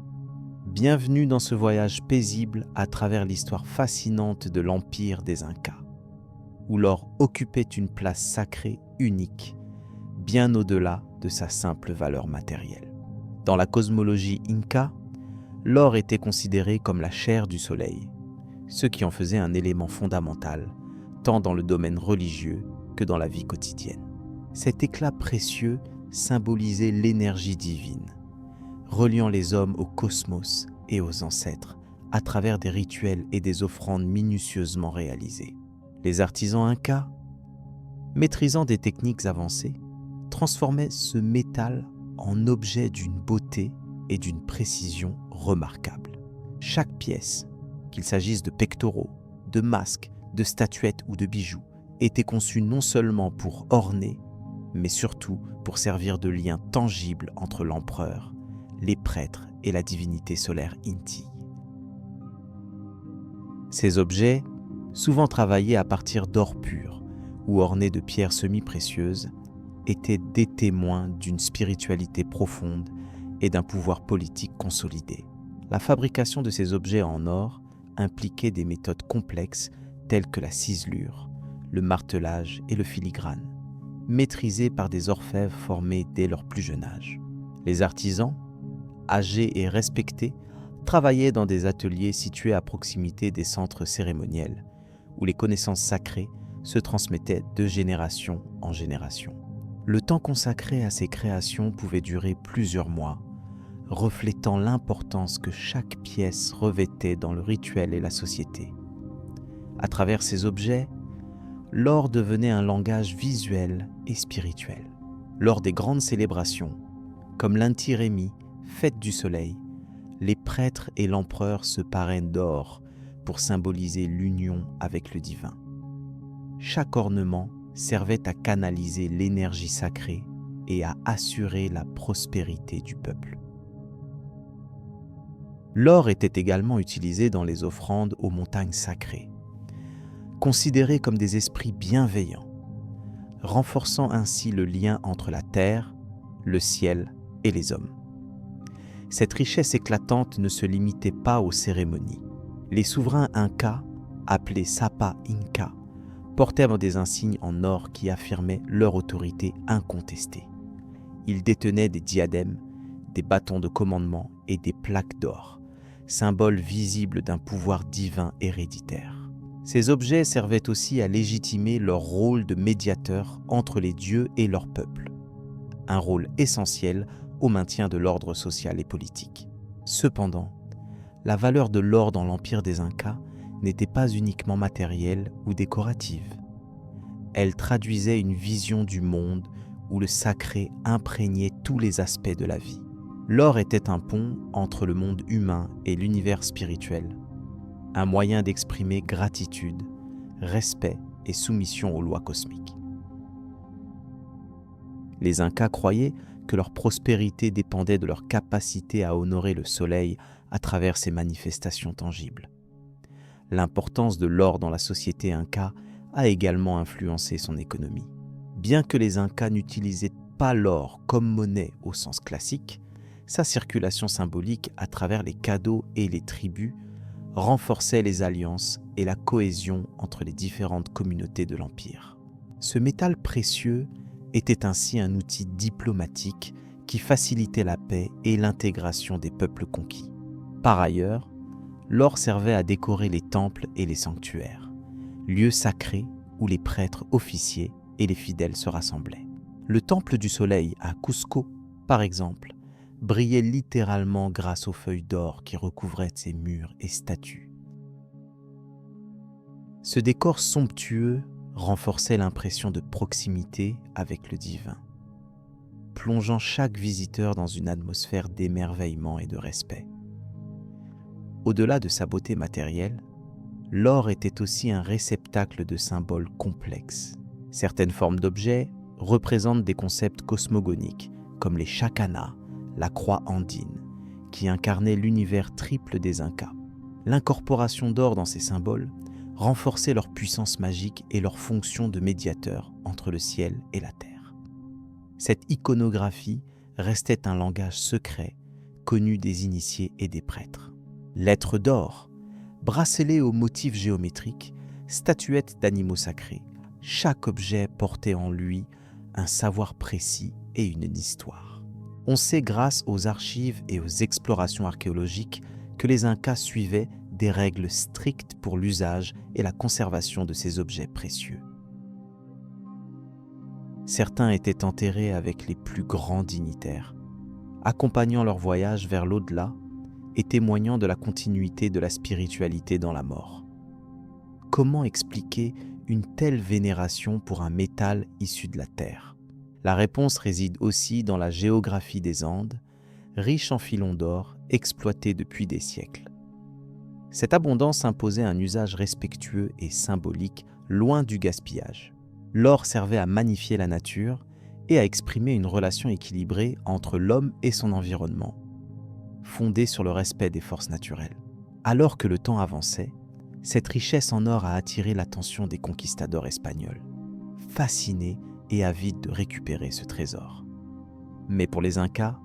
Bienvenue dans ce voyage paisible à travers l'histoire fascinante de l'empire des Incas, où l'or occupait une place sacrée unique, bien au-delà de sa simple valeur matérielle. Dans la cosmologie inca, l'or était considéré comme la chair du soleil, ce qui en faisait un élément fondamental, tant dans le domaine religieux que dans la vie quotidienne. Cet éclat précieux symbolisait l'énergie divine, reliant les hommes au cosmos et aux ancêtres à travers des rituels et des offrandes minutieusement réalisées. Les artisans incas, maîtrisant des techniques avancées, transformaient ce métal en objet d'une beauté et d'une précision remarquables. Chaque pièce, qu'il s'agisse de pectoraux, de masques, de statuettes ou de bijoux, était conçue non seulement pour orner, mais surtout pour servir de lien tangible entre l'empereur, les prêtres et la divinité solaire Inti. Ces objets, souvent travaillés à partir d'or pur ou ornés de pierres semi-précieuses, étaient des témoins d'une spiritualité profonde et d'un pouvoir politique consolidé. La fabrication de ces objets en or impliquait des méthodes complexes telles que la ciselure, le martelage et le filigrane, maîtrisées par des orfèvres formés dès leur plus jeune âge. Les artisans, âgés et respectés, travaillaient dans des ateliers situés à proximité des centres cérémoniels, où les connaissances sacrées se transmettaient de génération en génération. Le temps consacré à ces créations pouvait durer plusieurs mois, reflétant l'importance que chaque pièce revêtait dans le rituel et la société. À travers ces objets, l'or devenait un langage visuel et spirituel. Lors des grandes célébrations, comme l'Inti Raymi, fête du soleil, les prêtres et l'empereur se parrainent d'or pour symboliser l'union avec le divin. Chaque ornement servait à canaliser l'énergie sacrée et à assurer la prospérité du peuple. L'or était également utilisé dans les offrandes aux montagnes sacrées, considérés comme des esprits bienveillants, renforçant ainsi le lien entre la terre, le ciel et les hommes. Cette richesse éclatante ne se limitait pas aux cérémonies. Les souverains incas, appelés Sapa Inca, portaient des insignes en or qui affirmaient leur autorité incontestée. Ils détenaient des diadèmes, des bâtons de commandement et des plaques d'or, symboles visibles d'un pouvoir divin héréditaire. Ces objets servaient aussi à légitimer leur rôle de médiateur entre les dieux et leur peuple, un rôle essentiel au maintien de l'ordre social et politique. Cependant, la valeur de l'or dans l'empire des Incas n'était pas uniquement matérielle ou décorative. Elle traduisait une vision du monde où le sacré imprégnait tous les aspects de la vie. L'or était un pont entre le monde humain et l'univers spirituel, un moyen d'exprimer gratitude, respect et soumission aux lois cosmiques. Les Incas croyaient que leur prospérité dépendait de leur capacité à honorer le soleil à travers ses manifestations tangibles. L'importance de l'or dans la société inca a également influencé son économie. Bien que les Incas n'utilisaient pas l'or comme monnaie au sens classique, sa circulation symbolique à travers les cadeaux et les tribus renforçait les alliances et la cohésion entre les différentes communautés de l'Empire. Ce métal précieux était ainsi un outil diplomatique qui facilitait la paix et l'intégration des peuples conquis. Par ailleurs, l'or servait à décorer les temples et les sanctuaires, lieux sacrés où les prêtres officiaient et les fidèles se rassemblaient. Le temple du soleil à Cusco, par exemple, brillait littéralement grâce aux feuilles d'or qui recouvraient ses murs et statues. Ce décor somptueux renforçait l'impression de proximité avec le divin, plongeant chaque visiteur dans une atmosphère d'émerveillement et de respect. Au-delà de sa beauté matérielle, l'or était aussi un réceptacle de symboles complexes. Certaines formes d'objets représentent des concepts cosmogoniques, comme les chakanas, la croix andine, qui incarnaient l'univers triple des Incas. L'incorporation d'or dans ces symboles renforçait leur puissance magique et leur fonction de médiateur entre le ciel et la terre. Cette iconographie restait un langage secret, connu des initiés et des prêtres. Lettres d'or, bracelets aux motifs géométriques, statuettes d'animaux sacrés, chaque objet portait en lui un savoir précis et une histoire. On sait grâce aux archives et aux explorations archéologiques que les Incas suivaient des règles strictes pour l'usage et la conservation de ces objets précieux. Certains étaient enterrés avec les plus grands dignitaires, accompagnant leur voyage vers l'au-delà et témoignant de la continuité de la spiritualité dans la mort. Comment expliquer une telle vénération pour un métal issu de la terre ? La réponse réside aussi dans la géographie des Andes, riche en filons d'or exploités depuis des siècles. Cette abondance imposait un usage respectueux et symbolique, loin du gaspillage. L'or servait à magnifier la nature et à exprimer une relation équilibrée entre l'homme et son environnement, fondée sur le respect des forces naturelles. Alors que le temps avançait, cette richesse en or a attiré l'attention des conquistadors espagnols, fascinés et avides de récupérer ce trésor. Mais pour les Incas,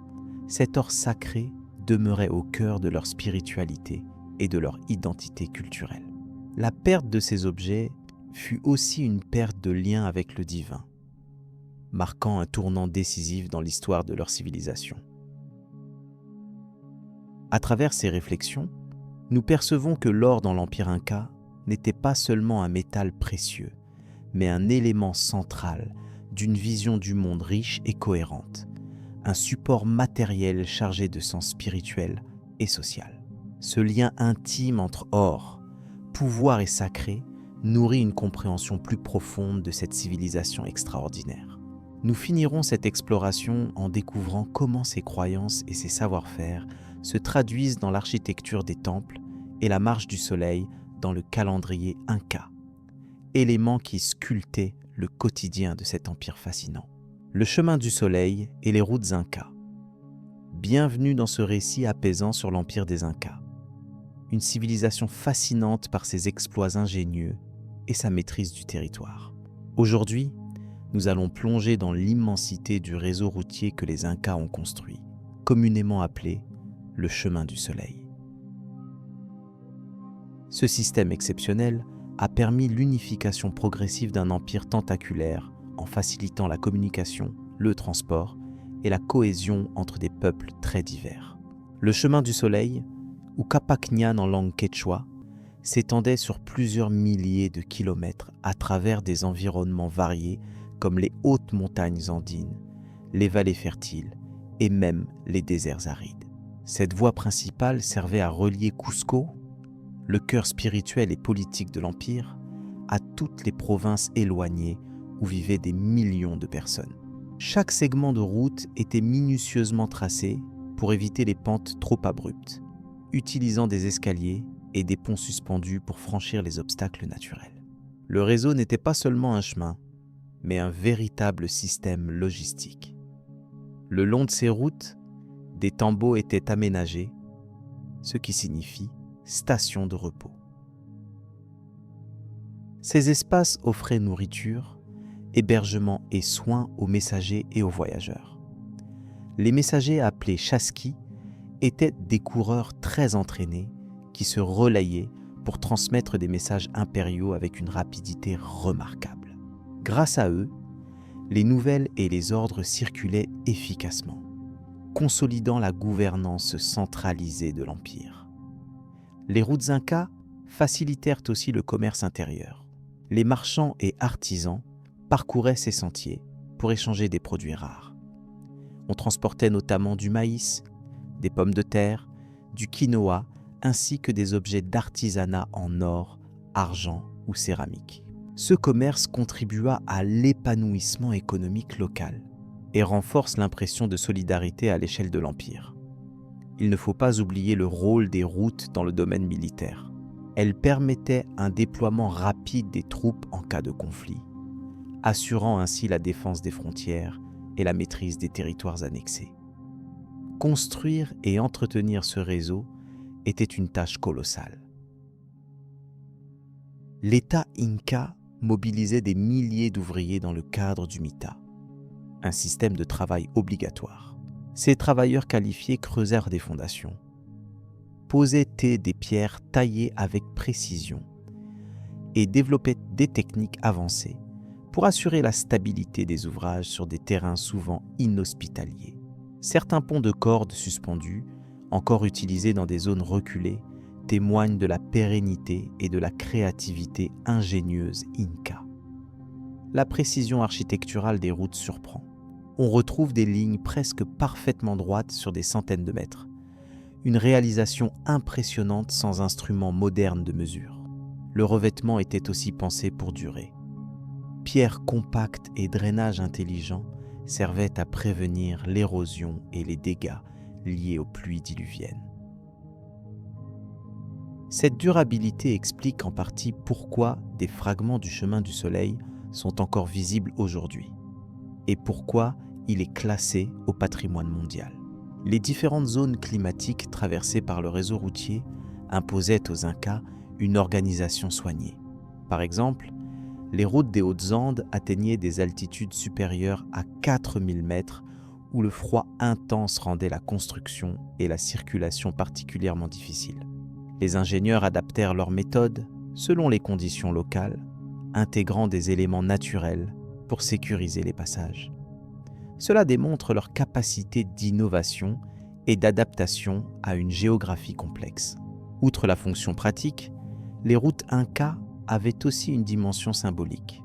cet or sacré demeurait au cœur de leur spiritualité et de leur identité culturelle. La perte de ces objets fut aussi une perte de lien avec le divin, marquant un tournant décisif dans l'histoire de leur civilisation. À travers ces réflexions, nous percevons que l'or dans l'Empire Inca n'était pas seulement un métal précieux, mais un élément central d'une vision du monde riche et cohérente, un support matériel chargé de sens spirituel et social. Ce lien intime entre or, pouvoir et sacré nourrit une compréhension plus profonde de cette civilisation extraordinaire. Nous finirons cette exploration en découvrant comment ces croyances et ces savoir-faire se traduisent dans l'architecture des temples et la marche du soleil dans le calendrier inca, éléments qui sculptaient le quotidien de cet empire fascinant. Le chemin du soleil et les routes incas. Bienvenue dans ce récit apaisant sur l'empire des Incas. une civilisation fascinante par ses exploits ingénieux et sa maîtrise du territoire. Aujourd'hui, nous allons plonger dans l'immensité du réseau routier que les Incas ont construit, communément appelé le chemin du soleil. Ce système exceptionnel a permis l'unification progressive d'un empire tentaculaire en facilitant la communication, le transport et la cohésion entre des peuples très divers. Le chemin du soleil, ou Capacñan en langue quechua, s'étendait sur plusieurs milliers de kilomètres à travers des environnements variés comme les hautes montagnes andines, les vallées fertiles et même les déserts arides. Cette voie principale servait à relier Cusco, le cœur spirituel et politique de l'Empire, à toutes les provinces éloignées où vivaient des millions de personnes. Chaque segment de route était minutieusement tracé pour éviter les pentes trop abruptes, utilisant des escaliers et des ponts suspendus pour franchir les obstacles naturels. Le réseau n'était pas seulement un chemin, mais un véritable système logistique. Le long de ces routes, des tambours étaient aménagés, ce qui signifie station de repos. Ces espaces offraient nourriture, hébergement et soins aux messagers et aux voyageurs. Les messagers appelés chasqui étaient des coureurs très entraînés qui se relayaient pour transmettre des messages impériaux avec une rapidité remarquable. Grâce à eux, les nouvelles et les ordres circulaient efficacement, consolidant la gouvernance centralisée de l'Empire. Les routes incas facilitèrent aussi le commerce intérieur. Les marchands et artisans parcouraient ces sentiers pour échanger des produits rares. On transportait notamment du maïs, des pommes de terre, du quinoa, ainsi que des objets d'artisanat en or, argent ou céramique. Ce commerce contribua à l'épanouissement économique local et renforce l'impression de solidarité à l'échelle de l'Empire. Il ne faut pas oublier le rôle des routes dans le domaine militaire. Elles permettaient un déploiement rapide des troupes en cas de conflit, assurant ainsi la défense des frontières et la maîtrise des territoires annexés. Construire et entretenir ce réseau était une tâche colossale. L'État inca mobilisait des milliers d'ouvriers dans le cadre du MITA, un système de travail obligatoire. Ces travailleurs qualifiés creusèrent des fondations, posaient des pierres taillées avec précision et développaient des techniques avancées pour assurer la stabilité des ouvrages sur des terrains souvent inhospitaliers. Certains ponts de cordes suspendus, encore utilisés dans des zones reculées, témoignent de la pérennité et de la créativité ingénieuse inca. La précision architecturale des routes surprend. On retrouve des lignes presque parfaitement droites sur des centaines de mètres. Une réalisation impressionnante sans instruments modernes de mesure. Le revêtement était aussi pensé pour durer. Pierres compactes et drainage intelligent servaient à prévenir l'érosion et les dégâts liés aux pluies diluviennes. Cette durabilité explique en partie pourquoi des fragments du chemin du soleil sont encore visibles aujourd'hui et pourquoi il est classé au patrimoine mondial. Les différentes zones climatiques traversées par le réseau routier imposaient aux Incas une organisation soignée. Par exemple, les routes des Hautes-Andes atteignaient des altitudes supérieures à 4000 mètres où le froid intense rendait la construction et la circulation particulièrement difficiles. Les ingénieurs adaptèrent leurs méthodes selon les conditions locales, intégrant des éléments naturels pour sécuriser les passages. Cela démontre leur capacité d'innovation et d'adaptation à une géographie complexe. Outre la fonction pratique, les routes incas avaient aussi une dimension symbolique.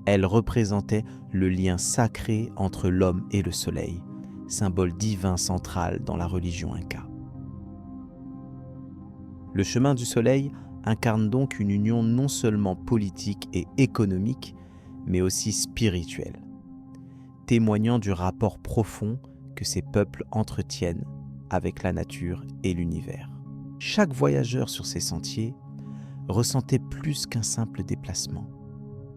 Elles représentaient le lien sacré entre l'homme et le soleil, symbole divin central dans la religion inca. Le chemin du soleil incarne donc une union non seulement politique et économique, mais aussi spirituelle, témoignant du rapport profond que ces peuples entretiennent avec la nature et l'univers. Chaque voyageur sur ces sentiers ressentait plus qu'un simple déplacement,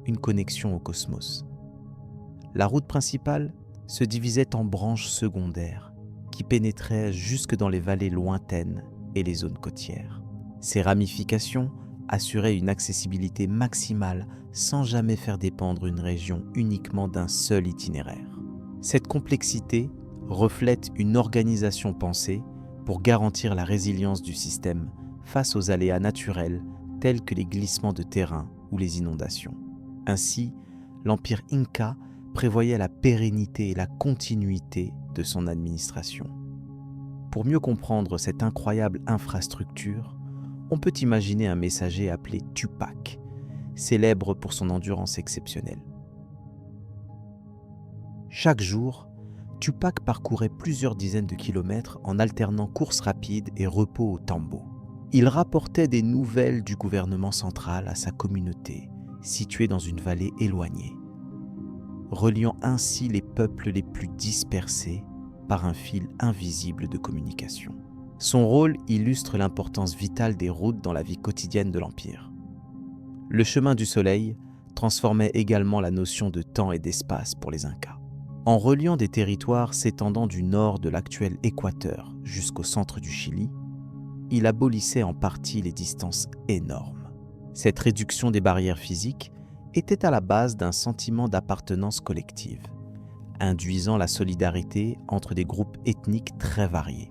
une connexion au cosmos. La route principale se divisait en branches secondaires qui pénétraient jusque dans les vallées lointaines et les zones côtières. Ces ramifications assuraient une accessibilité maximale sans jamais faire dépendre une région uniquement d'un seul itinéraire. Cette complexité reflète une organisation pensée pour garantir la résilience du système face aux aléas naturels tels que les glissements de terrain ou les inondations. Ainsi, l'Empire Inca prévoyait la pérennité et la continuité de son administration. Pour mieux comprendre cette incroyable infrastructure, on peut imaginer un messager appelé Tupac, célèbre pour son endurance exceptionnelle. Chaque jour, Tupac parcourait plusieurs dizaines de kilomètres en alternant courses rapides et repos au tambo. Il rapportait des nouvelles du gouvernement central à sa communauté, située dans une vallée éloignée, reliant ainsi les peuples les plus dispersés par un fil invisible de communication. Son rôle illustre l'importance vitale des routes dans la vie quotidienne de l'Empire. Le chemin du soleil transformait également la notion de temps et d'espace pour les Incas. En reliant des territoires s'étendant du nord de l'actuel Équateur jusqu'au centre du Chili, il abolissait en partie les distances énormes. Cette réduction des barrières physiques était à la base d'un sentiment d'appartenance collective, induisant la solidarité entre des groupes ethniques très variés.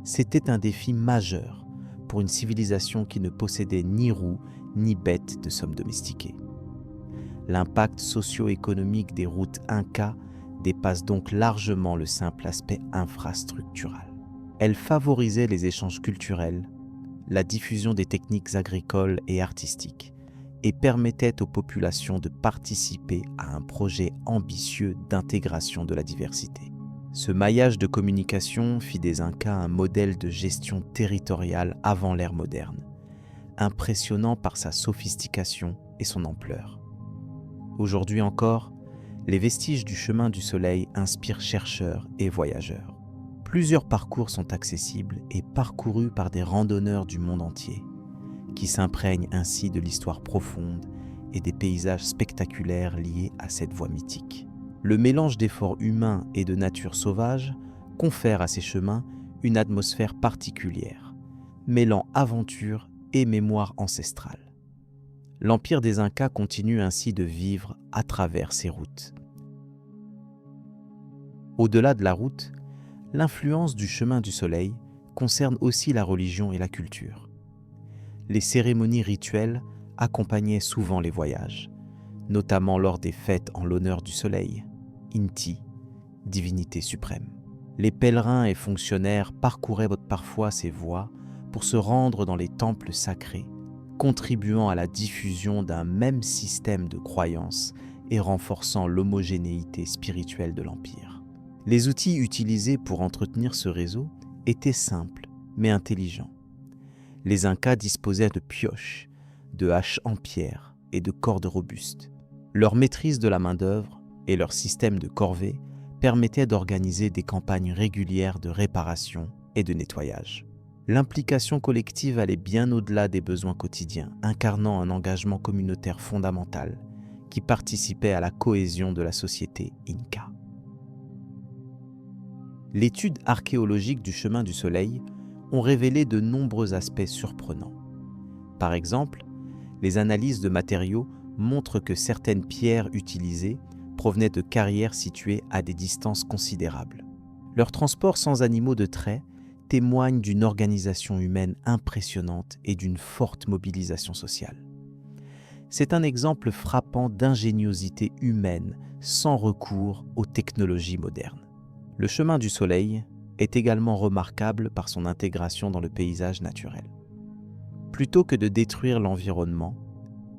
C'était un défi majeur pour une civilisation qui ne possédait ni roues ni bêtes de somme domestiquées. L'impact socio-économique des routes Incas dépasse donc largement le simple aspect infrastructural. Elles favorisaient les échanges culturels, la diffusion des techniques agricoles et artistiques, et permettaient aux populations de participer à un projet ambitieux d'intégration de la diversité. Ce maillage de communication fit des Incas un modèle de gestion territoriale avant l'ère moderne, impressionnant par sa sophistication et son ampleur. Aujourd'hui encore, les vestiges du chemin du soleil inspirent chercheurs et voyageurs. Plusieurs parcours sont accessibles et parcourus par des randonneurs du monde entier, qui s'imprègnent ainsi de l'histoire profonde et des paysages spectaculaires liés à cette voie mythique. Le mélange d'efforts humains et de nature sauvage confère à ces chemins une atmosphère particulière, mêlant aventure et mémoire ancestrale. L'Empire des Incas continue ainsi de vivre à travers ces routes. Au-delà de la route, l'influence du chemin du soleil concerne aussi la religion et la culture. Les cérémonies rituelles accompagnaient souvent les voyages, notamment lors des fêtes en l'honneur du soleil, Inti, divinité suprême. Les pèlerins et fonctionnaires parcouraient parfois ces voies pour se rendre dans les temples sacrés, contribuant à la diffusion d'un même système de croyances et renforçant l'homogénéité spirituelle de l'Empire. Les outils utilisés pour entretenir ce réseau étaient simples mais intelligents. Les Incas disposaient de pioches, de haches en pierre et de cordes robustes. Leur maîtrise de la main-d'œuvre et leur système de corvées permettaient d'organiser des campagnes régulières de réparation et de nettoyage. L'implication collective allait bien au-delà des besoins quotidiens, incarnant un engagement communautaire fondamental qui participait à la cohésion de la société Inca. L'étude archéologique du chemin du soleil ont révélé de nombreux aspects surprenants. Par exemple, les analyses de matériaux montrent que certaines pierres utilisées provenaient de carrières situées à des distances considérables. Leur transport sans animaux de trait témoigne d'une organisation humaine impressionnante et d'une forte mobilisation sociale. C'est un exemple frappant d'ingéniosité humaine sans recours aux technologies modernes. Le chemin du soleil est également remarquable par son intégration dans le paysage naturel. Plutôt que de détruire l'environnement,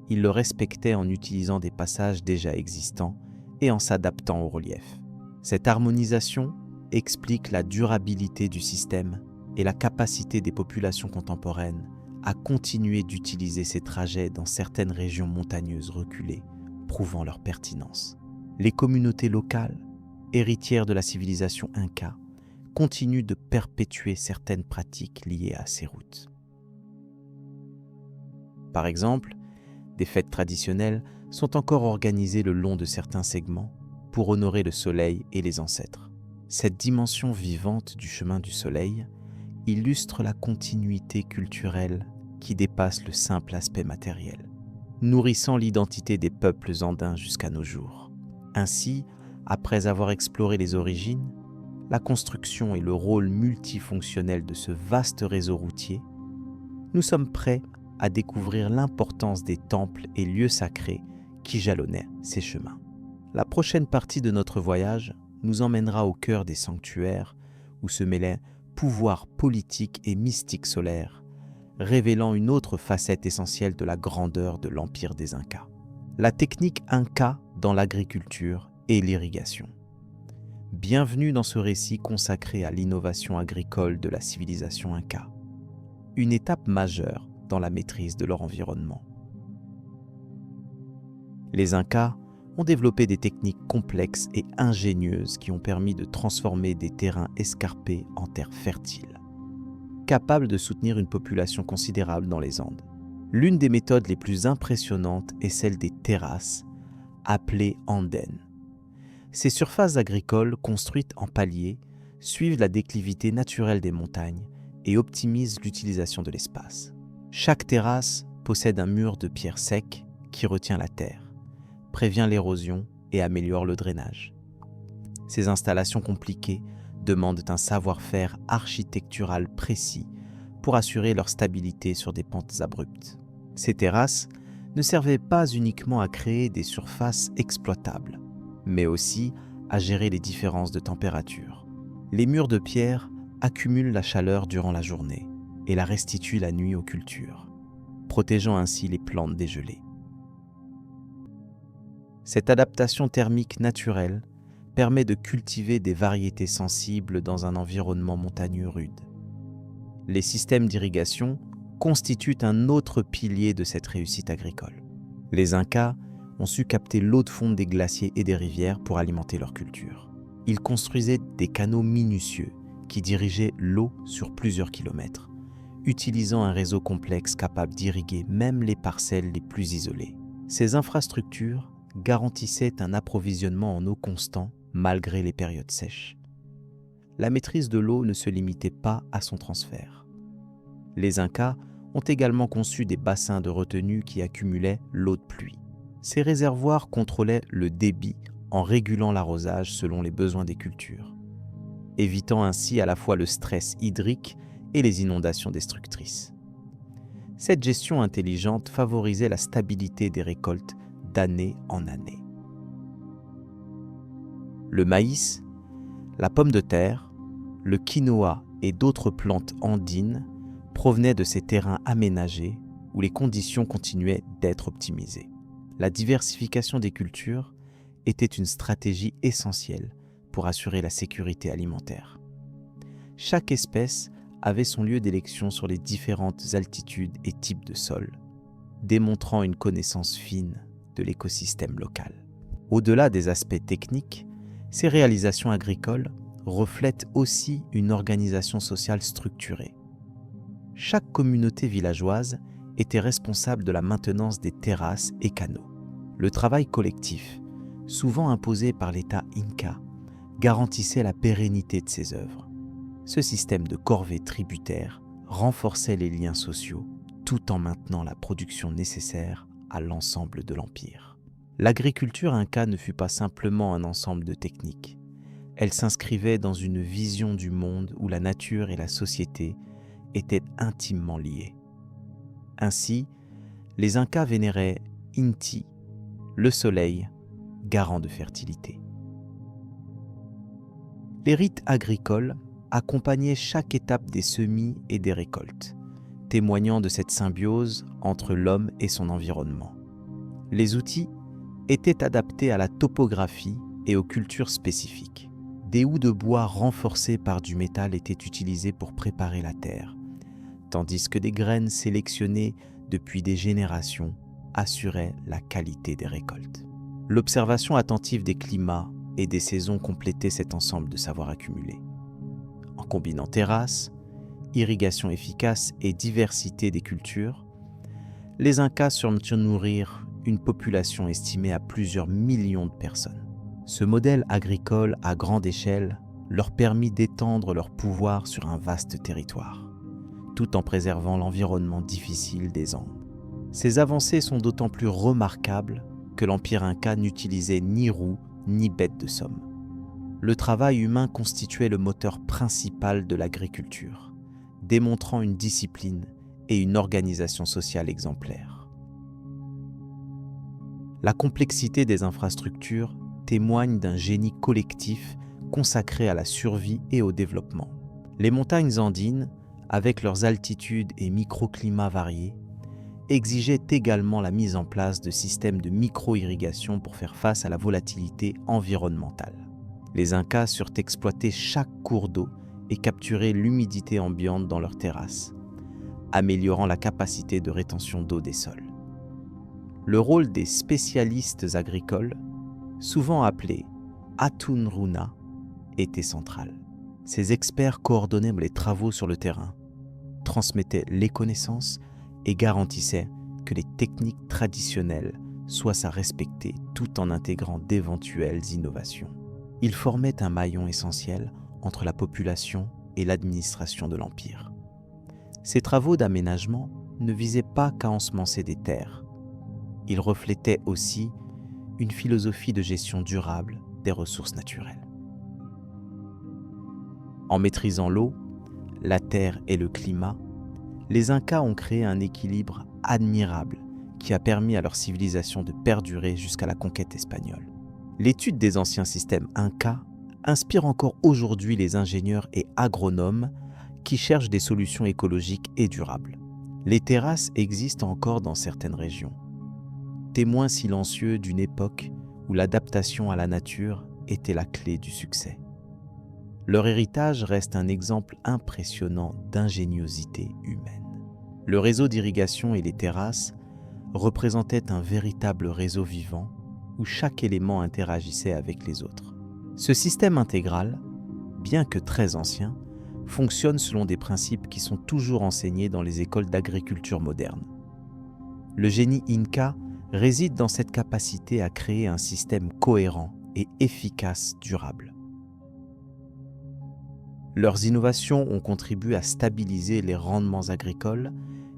il le respectait en utilisant des passages déjà existants et en s'adaptant au relief. Cette harmonisation explique la durabilité du système et la capacité des populations contemporaines à continuer d'utiliser ces trajets dans certaines régions montagneuses reculées, prouvant leur pertinence. Les communautés locales, héritières de la civilisation Inca, continuent de perpétuer certaines pratiques liées à ces routes. Par exemple, des fêtes traditionnelles sont encore organisées le long de certains segments pour honorer le soleil et les ancêtres. Cette dimension vivante du chemin du soleil illustre la continuité culturelle qui dépasse le simple aspect matériel, nourrissant l'identité des peuples andins jusqu'à nos jours. Ainsi, après avoir exploré les origines, la construction et le rôle multifonctionnel de ce vaste réseau routier, nous sommes prêts à découvrir l'importance des temples et lieux sacrés qui jalonnaient ces chemins. La prochaine partie de notre voyage nous emmènera au cœur des sanctuaires où se mêlaient pouvoir politique et mystique solaire, révélant une autre facette essentielle de la grandeur de l'empire des Incas. La technique Inca dans l'agriculture et l'irrigation. Bienvenue dans ce récit consacré à l'innovation agricole de la civilisation Inca, une étape majeure dans la maîtrise de leur environnement. Les Incas ont développé des techniques complexes et ingénieuses qui ont permis de transformer des terrains escarpés en terres fertiles, capables de soutenir une population considérable dans les Andes. L'une des méthodes les plus impressionnantes est celle des terrasses, appelées andens. Ces surfaces agricoles construites en paliers suivent la déclivité naturelle des montagnes et optimisent l'utilisation de l'espace. Chaque terrasse possède un mur de pierre sec qui retient la terre, prévient l'érosion et améliore le drainage. Ces installations compliquées demandent un savoir-faire architectural précis pour assurer leur stabilité sur des pentes abruptes. Ces terrasses ne servaient pas uniquement à créer des surfaces exploitables, mais aussi à gérer les différences de température. Les murs de pierre accumulent la chaleur durant la journée et la restituent la nuit aux cultures, protégeant ainsi les plantes dégelées. Cette adaptation thermique naturelle permet de cultiver des variétés sensibles dans un environnement montagneux rude. Les systèmes d'irrigation constituent un autre pilier de cette réussite agricole. Les Incas ont su capter l'eau de fonte des glaciers et des rivières pour alimenter leur culture. Ils construisaient des canaux minutieux qui dirigeaient l'eau sur plusieurs kilomètres, utilisant un réseau complexe capable d'irriguer même les parcelles les plus isolées. Ces infrastructures garantissaient un approvisionnement en eau constant malgré les périodes sèches. La maîtrise de l'eau ne se limitait pas à son transfert. Les Incas ont également conçu des bassins de retenue qui accumulaient l'eau de pluie. Ces réservoirs contrôlaient le débit en régulant l'arrosage selon les besoins des cultures, évitant ainsi à la fois le stress hydrique et les inondations destructrices. Cette gestion intelligente favorisait la stabilité des récoltes d'année en année. Le maïs, la pomme de terre, le quinoa et d'autres plantes andines provenaient de ces terrains aménagés où les conditions continuaient d'être optimisées. La diversification des cultures était une stratégie essentielle pour assurer la sécurité alimentaire. Chaque espèce avait son lieu d'élection sur les différentes altitudes et types de sols, démontrant une connaissance fine de l'écosystème local. Au-delà des aspects techniques, ces réalisations agricoles reflètent aussi une organisation sociale structurée. Chaque communauté villageoise était responsable de la maintenance des terrasses et canaux. Le travail collectif, souvent imposé par l'État Inca, garantissait la pérennité de ces œuvres. Ce système de corvées tributaires renforçait les liens sociaux tout en maintenant la production nécessaire à l'ensemble de l'empire. L'agriculture inca ne fut pas simplement un ensemble de techniques. Elle s'inscrivait dans une vision du monde où la nature et la société étaient intimement liées. Ainsi, les Incas vénéraient Inti, le soleil, garant de fertilité. Les rites agricoles accompagnaient chaque étape des semis et des récoltes, témoignant de cette symbiose entre l'homme et son environnement. Les outils étaient adaptés à la topographie et aux cultures spécifiques. Des houes de bois renforcées par du métal étaient utilisées pour préparer la terre, tandis que des graines sélectionnées depuis des générations assuraient la qualité des récoltes. L'observation attentive des climats et des saisons complétait cet ensemble de savoirs accumulés. En combinant terrasses, irrigation efficace et diversité des cultures, les Incas surent nourrir une population estimée à plusieurs millions de personnes. Ce modèle agricole à grande échelle leur permit d'étendre leur pouvoir sur un vaste territoire, tout en préservant l'environnement difficile des Andes. Ces avancées sont d'autant plus remarquables que l'Empire Inca n'utilisait ni roues ni bêtes de somme. Le travail humain constituait le moteur principal de l'agriculture, démontrant une discipline et une organisation sociale exemplaires. La complexité des infrastructures témoigne d'un génie collectif consacré à la survie et au développement. Les montagnes andines, avec leurs altitudes et microclimats variés, exigeaient également la mise en place de systèmes de micro-irrigation pour faire face à la volatilité environnementale. Les Incas surent exploiter chaque cours d'eau et capturer l'humidité ambiante dans leurs terrasses, améliorant la capacité de rétention d'eau des sols. Le rôle des spécialistes agricoles, souvent appelés Atunruna, était central. Ces experts coordonnaient les travaux sur le terrain, transmettaient les connaissances et garantissaient que les techniques traditionnelles soient à respecter tout en intégrant d'éventuelles innovations. Ils formaient un maillon essentiel entre la population et l'administration de l'Empire. Ces travaux d'aménagement ne visaient pas qu'à ensemencer des terres. Ils reflétaient aussi une philosophie de gestion durable des ressources naturelles. En maîtrisant l'eau, la terre et le climat, les Incas ont créé un équilibre admirable qui a permis à leur civilisation de perdurer jusqu'à la conquête espagnole. L'étude des anciens systèmes Incas inspire encore aujourd'hui les ingénieurs et agronomes qui cherchent des solutions écologiques et durables. Les terrasses existent encore dans certaines régions, témoins silencieux d'une époque où l'adaptation à la nature était la clé du succès. Leur héritage reste un exemple impressionnant d'ingéniosité humaine. Le réseau d'irrigation et les terrasses représentaient un véritable réseau vivant où chaque élément interagissait avec les autres. Ce système intégral, bien que très ancien, fonctionne selon des principes qui sont toujours enseignés dans les écoles d'agriculture moderne. Le génie Inca réside dans cette capacité à créer un système cohérent et efficace durable. Leurs innovations ont contribué à stabiliser les rendements agricoles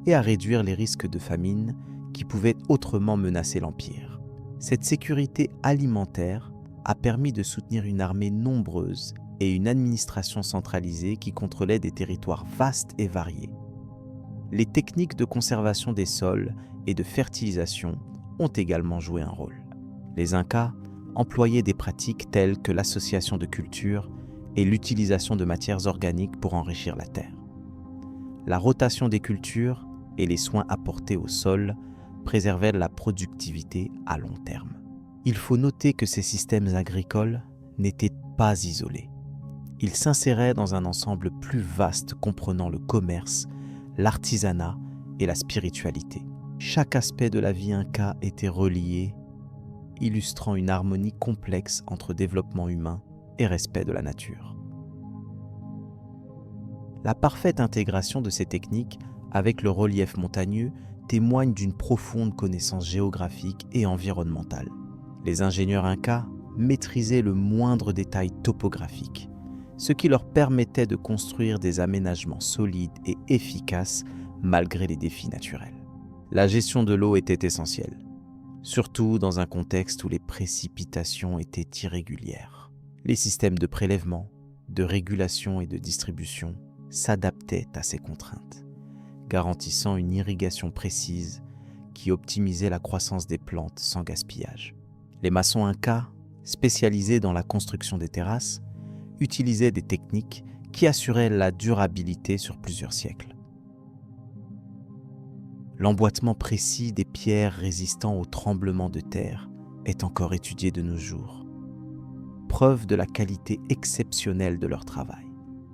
et à réduire les risques de famine qui pouvaient autrement menacer l'Empire. Cette sécurité alimentaire a permis de soutenir une armée nombreuse et une administration centralisée qui contrôlait des territoires vastes et variés. Les techniques de conservation des sols et de fertilisation ont également joué un rôle. Les Incas employaient des pratiques telles que l'association de cultures et l'utilisation de matières organiques pour enrichir la terre. La rotation des cultures et les soins apportés au sol préservaient la productivité à long terme. Il faut noter que ces systèmes agricoles n'étaient pas isolés. Ils s'inséraient dans un ensemble plus vaste comprenant le commerce, l'artisanat et la spiritualité. Chaque aspect de la vie inca était relié, illustrant une harmonie complexe entre développement humain et respect de la nature. La parfaite intégration de ces techniques avec le relief montagneux témoigne d'une profonde connaissance géographique et environnementale. Les ingénieurs incas maîtrisaient le moindre détail topographique, ce qui leur permettait de construire des aménagements solides et efficaces malgré les défis naturels. La gestion de l'eau était essentielle, surtout dans un contexte où les précipitations étaient irrégulières. Les systèmes de prélèvement, de régulation et de distribution s'adaptaient à ces contraintes, garantissant une irrigation précise qui optimisait la croissance des plantes sans gaspillage. Les maçons incas, spécialisés dans la construction des terrasses, utilisaient des techniques qui assuraient la durabilité sur plusieurs siècles. L'emboîtement précis des pierres résistant aux tremblements de terre est encore étudié de nos jours, preuve de la qualité exceptionnelle de leur travail.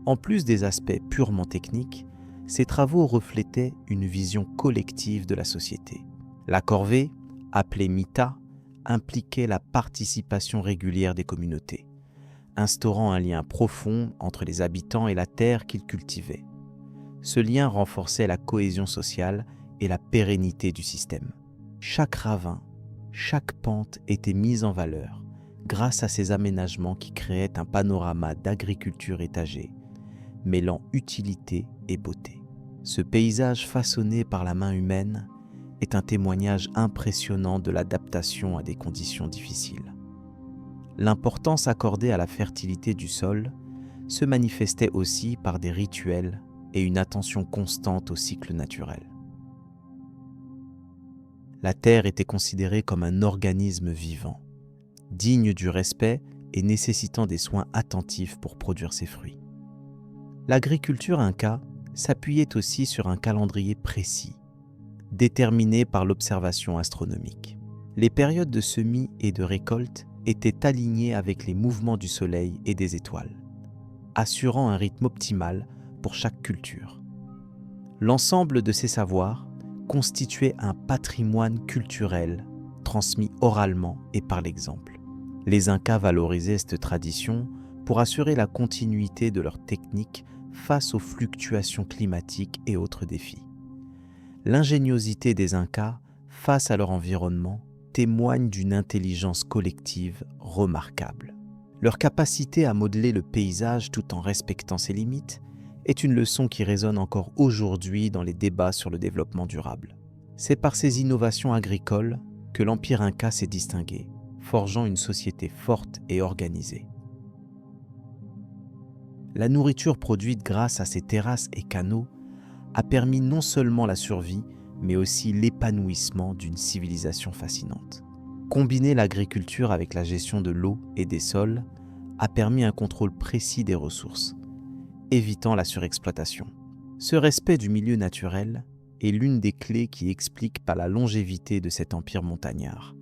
En plus des aspects purement techniques, ces travaux reflétaient une vision collective de la société. La corvée, appelée mita, impliquait la participation régulière des communautés, instaurant un lien profond entre les habitants et la terre qu'ils cultivaient. Ce lien renforçait la cohésion sociale et la pérennité du système. Chaque ravin, chaque pente était mise en valeur, grâce à ces aménagements qui créaient un panorama d'agriculture étagée, mêlant utilité et beauté. Ce paysage façonné par la main humaine est un témoignage impressionnant de l'adaptation à des conditions difficiles. L'importance accordée à la fertilité du sol se manifestait aussi par des rituels et une attention constante au cycle naturel. La terre était considérée comme un organisme vivant, digne du respect et nécessitant des soins attentifs pour produire ses fruits. L'agriculture inca s'appuyait aussi sur un calendrier précis, déterminé par l'observation astronomique. Les périodes de semis et de récolte étaient alignées avec les mouvements du soleil et des étoiles, assurant un rythme optimal pour chaque culture. L'ensemble de ces savoirs constituait un patrimoine culturel transmis oralement et par l'exemple. Les Incas valorisaient cette tradition pour assurer la continuité de leurs techniques face aux fluctuations climatiques et autres défis. L'ingéniosité des Incas face à leur environnement témoigne d'une intelligence collective remarquable. Leur capacité à modeler le paysage tout en respectant ses limites est une leçon qui résonne encore aujourd'hui dans les débats sur le développement durable. C'est par ces innovations agricoles que l'Empire Inca s'est distingué, forgeant une société forte et organisée. La nourriture produite grâce à ces terrasses et canaux a permis non seulement la survie, mais aussi l'épanouissement d'une civilisation fascinante. Combiner l'agriculture avec la gestion de l'eau et des sols a permis un contrôle précis des ressources, évitant la surexploitation. Ce respect du milieu naturel est l'une des clés qui explique par la longévité de cet empire montagnard,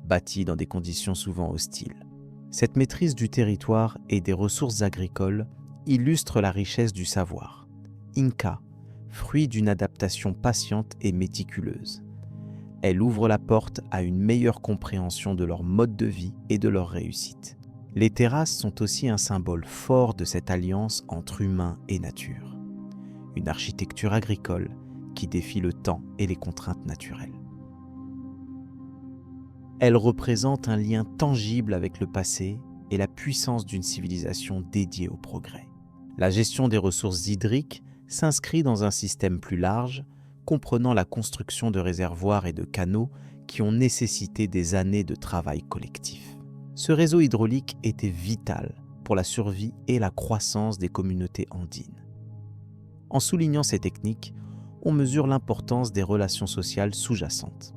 bâti dans des conditions souvent hostiles. Cette maîtrise du territoire et des ressources agricoles illustre la richesse du savoir Inca, fruit d'une adaptation patiente et méticuleuse. Elle ouvre la porte à une meilleure compréhension de leur mode de vie et de leur réussite. Les terrasses sont aussi un symbole fort de cette alliance entre humain et nature. Une architecture agricole qui défie le temps et les contraintes naturelles. Elle représente un lien tangible avec le passé et la puissance d'une civilisation dédiée au progrès. La gestion des ressources hydriques s'inscrit dans un système plus large, comprenant la construction de réservoirs et de canaux qui ont nécessité des années de travail collectif. Ce réseau hydraulique était vital pour la survie et la croissance des communautés andines. En soulignant ces techniques, on mesure l'importance des relations sociales sous-jacentes.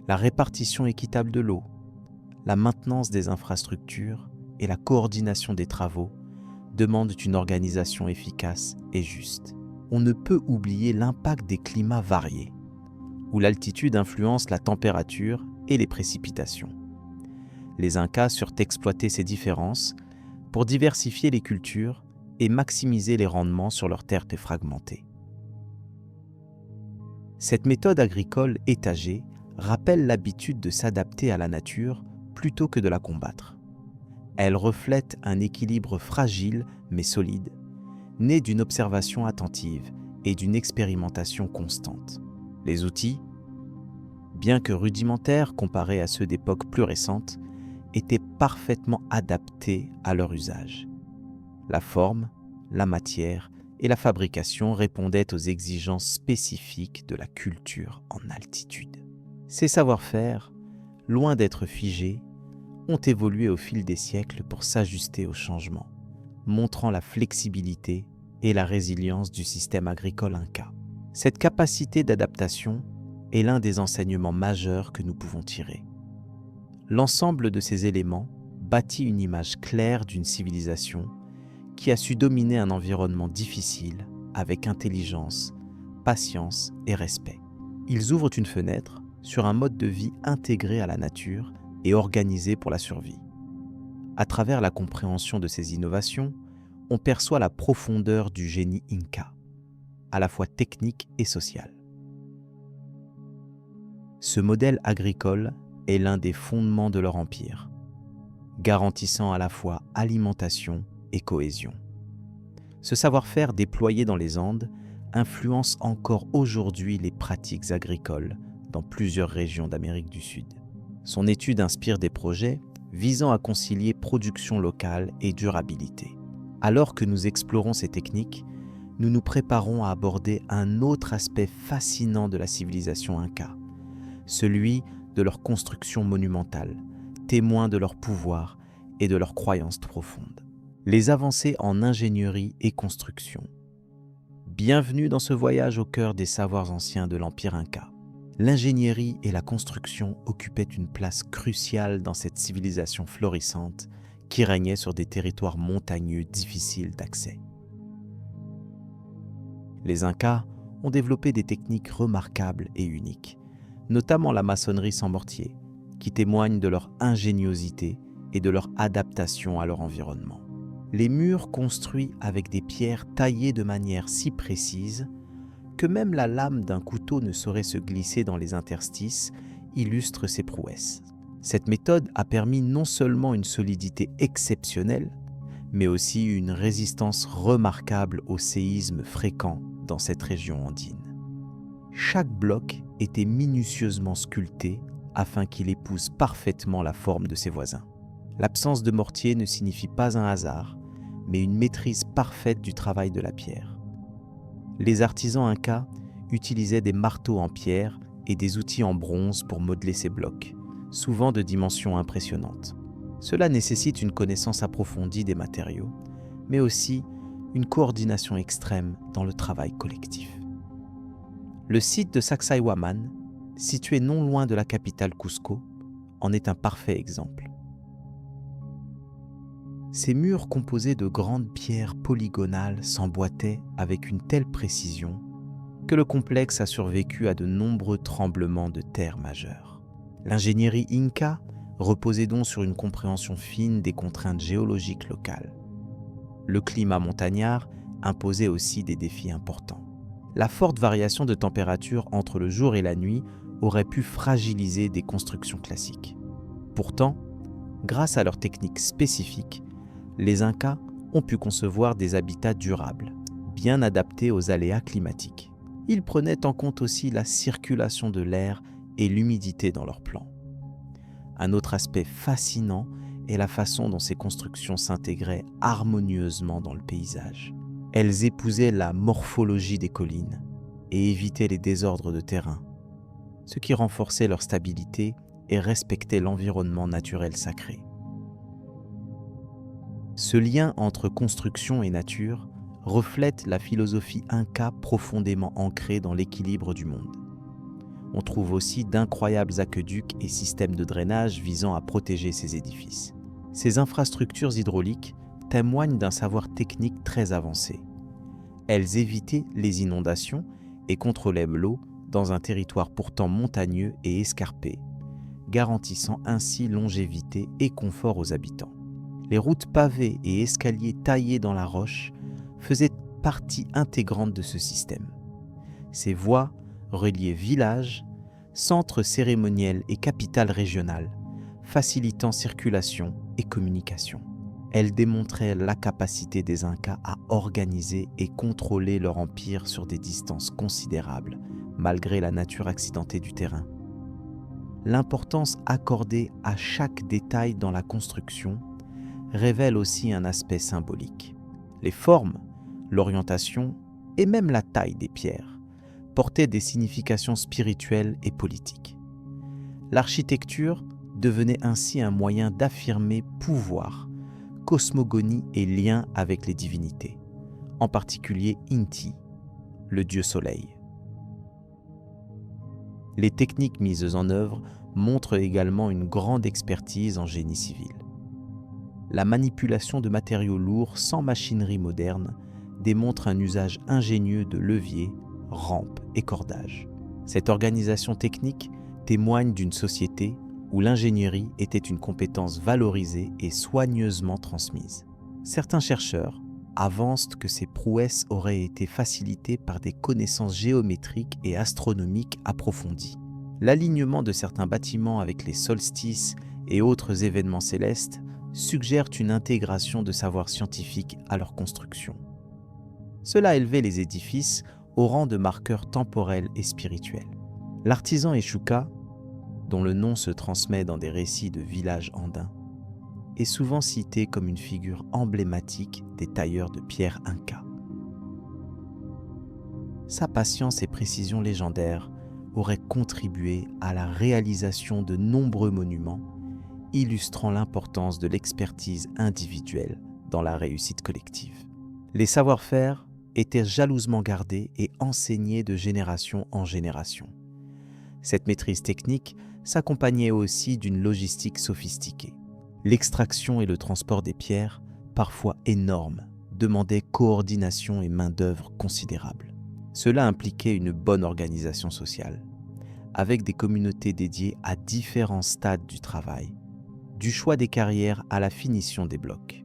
La répartition équitable de l'eau, la maintenance des infrastructures et la coordination des travaux demandent une organisation efficace et juste. On ne peut oublier l'impact des climats variés, où l'altitude influence la température et les précipitations. Les Incas surent exploiter ces différences pour diversifier les cultures et maximiser les rendements sur leurs terres fragmentées. Cette méthode agricole étagée rappelle l'habitude de s'adapter à la nature plutôt que de la combattre. Elle reflète un équilibre fragile mais solide, né d'une observation attentive et d'une expérimentation constante. Les outils, bien que rudimentaires comparés à ceux d'époques plus récentes, étaient parfaitement adaptés à leur usage. La forme, la matière et la fabrication répondaient aux exigences spécifiques de la culture en altitude. Ces savoir-faire, loin d'être figés, ont évolué au fil des siècles pour s'ajuster aux changements, montrant la flexibilité et la résilience du système agricole inca. Cette capacité d'adaptation est l'un des enseignements majeurs que nous pouvons tirer. L'ensemble de ces éléments bâtit une image claire d'une civilisation qui a su dominer un environnement difficile avec intelligence, patience et respect. Ils ouvrent une fenêtre sur un mode de vie intégré à la nature et organisé pour la survie. À travers la compréhension de ces innovations, on perçoit la profondeur du génie inca, à la fois technique et social. Ce modèle agricole est l'un des fondements de leur empire, garantissant à la fois alimentation et cohésion. Ce savoir-faire déployé dans les Andes influence encore aujourd'hui les pratiques agricoles dans plusieurs régions d'Amérique du Sud. Son étude inspire des projets visant à concilier production locale et durabilité. Alors que nous explorons ces techniques, nous nous préparons à aborder un autre aspect fascinant de la civilisation inca, celui de leur construction monumentale, témoin de leur pouvoir et de leurs croyances profondes. Les avancées en ingénierie et construction. Bienvenue dans ce voyage au cœur des savoirs anciens de l'Empire inca. L'ingénierie et la construction occupaient une place cruciale dans cette civilisation florissante qui régnait sur des territoires montagneux difficiles d'accès. Les Incas ont développé des techniques remarquables et uniques, notamment la maçonnerie sans mortier, qui témoigne de leur ingéniosité et de leur adaptation à leur environnement. Les murs construits avec des pierres taillées de manière si précise que même la lame d'un couteau ne saurait se glisser dans les interstices illustre ces prouesses. Cette méthode a permis non seulement une solidité exceptionnelle, mais aussi une résistance remarquable aux séismes fréquents dans cette région andine. Chaque bloc était minutieusement sculpté afin qu'il épouse parfaitement la forme de ses voisins. L'absence de mortier ne signifie pas un hasard, mais une maîtrise parfaite du travail de la pierre. Les artisans incas utilisaient des marteaux en pierre et des outils en bronze pour modeler ces blocs, souvent de dimensions impressionnantes. Cela nécessite une connaissance approfondie des matériaux, mais aussi une coordination extrême dans le travail collectif. Le site de Sacsayhuaman, situé non loin de la capitale Cusco, en est un parfait exemple. Ces murs composés de grandes pierres polygonales s'emboîtaient avec une telle précision que le complexe a survécu à de nombreux tremblements de terre majeurs. L'ingénierie inca reposait donc sur une compréhension fine des contraintes géologiques locales. Le climat montagnard imposait aussi des défis importants. La forte variation de température entre le jour et la nuit aurait pu fragiliser des constructions classiques. Pourtant, grâce à leurs techniques spécifiques, les Incas ont pu concevoir des habitats durables, bien adaptés aux aléas climatiques. Ils prenaient en compte aussi la circulation de l'air et l'humidité dans leurs plans. Un autre aspect fascinant est la façon dont ces constructions s'intégraient harmonieusement dans le paysage. Elles épousaient la morphologie des collines et évitaient les désordres de terrain, ce qui renforçait leur stabilité et respectait l'environnement naturel sacré. Ce lien entre construction et nature reflète la philosophie inca profondément ancrée dans l'équilibre du monde. On trouve aussi d'incroyables aqueducs et systèmes de drainage visant à protéger ces édifices. Ces infrastructures hydrauliques témoignent d'un savoir technique très avancé. Elles évitaient les inondations et contrôlaient l'eau dans un territoire pourtant montagneux et escarpé, garantissant ainsi longévité et confort aux habitants. Les routes pavées et escaliers taillés dans la roche faisaient partie intégrante de ce système. Ces voies reliaient villages, centres cérémoniels et capitales régionales, facilitant circulation et communication. Elles démontraient la capacité des Incas à organiser et contrôler leur empire sur des distances considérables, malgré la nature accidentée du terrain. L'importance accordée à chaque détail dans la construction révèle aussi un aspect symbolique. Les formes, l'orientation et même la taille des pierres portaient des significations spirituelles et politiques. L'architecture devenait ainsi un moyen d'affirmer pouvoir, cosmogonie et lien avec les divinités, en particulier Inti, le dieu soleil. Les techniques mises en œuvre montrent également une grande expertise en génie civil. La manipulation de matériaux lourds sans machinerie moderne démontre un usage ingénieux de leviers, rampes et cordages. Cette organisation technique témoigne d'une société où l'ingénierie était une compétence valorisée et soigneusement transmise. Certains chercheurs avancent que ces prouesses auraient été facilitées par des connaissances géométriques et astronomiques approfondies. L'alignement de certains bâtiments avec les solstices et autres événements célestes suggèrent une intégration de savoirs scientifiques à leur construction. Cela élevait les édifices au rang de marqueurs temporels et spirituels. L'artisan Eshuka, dont le nom se transmet dans des récits de villages andins, est souvent cité comme une figure emblématique des tailleurs de pierre incas. Sa patience et précision légendaires auraient contribué à la réalisation de nombreux monuments, illustrant l'importance de l'expertise individuelle dans la réussite collective. Les savoir-faire étaient jalousement gardés et enseignés de génération en génération. Cette maîtrise technique s'accompagnait aussi d'une logistique sophistiquée. L'extraction et le transport des pierres, parfois énormes, demandaient coordination et main-d'œuvre considérable. Cela impliquait une bonne organisation sociale, avec des communautés dédiées à différents stades du travail, du choix des carrières à la finition des blocs.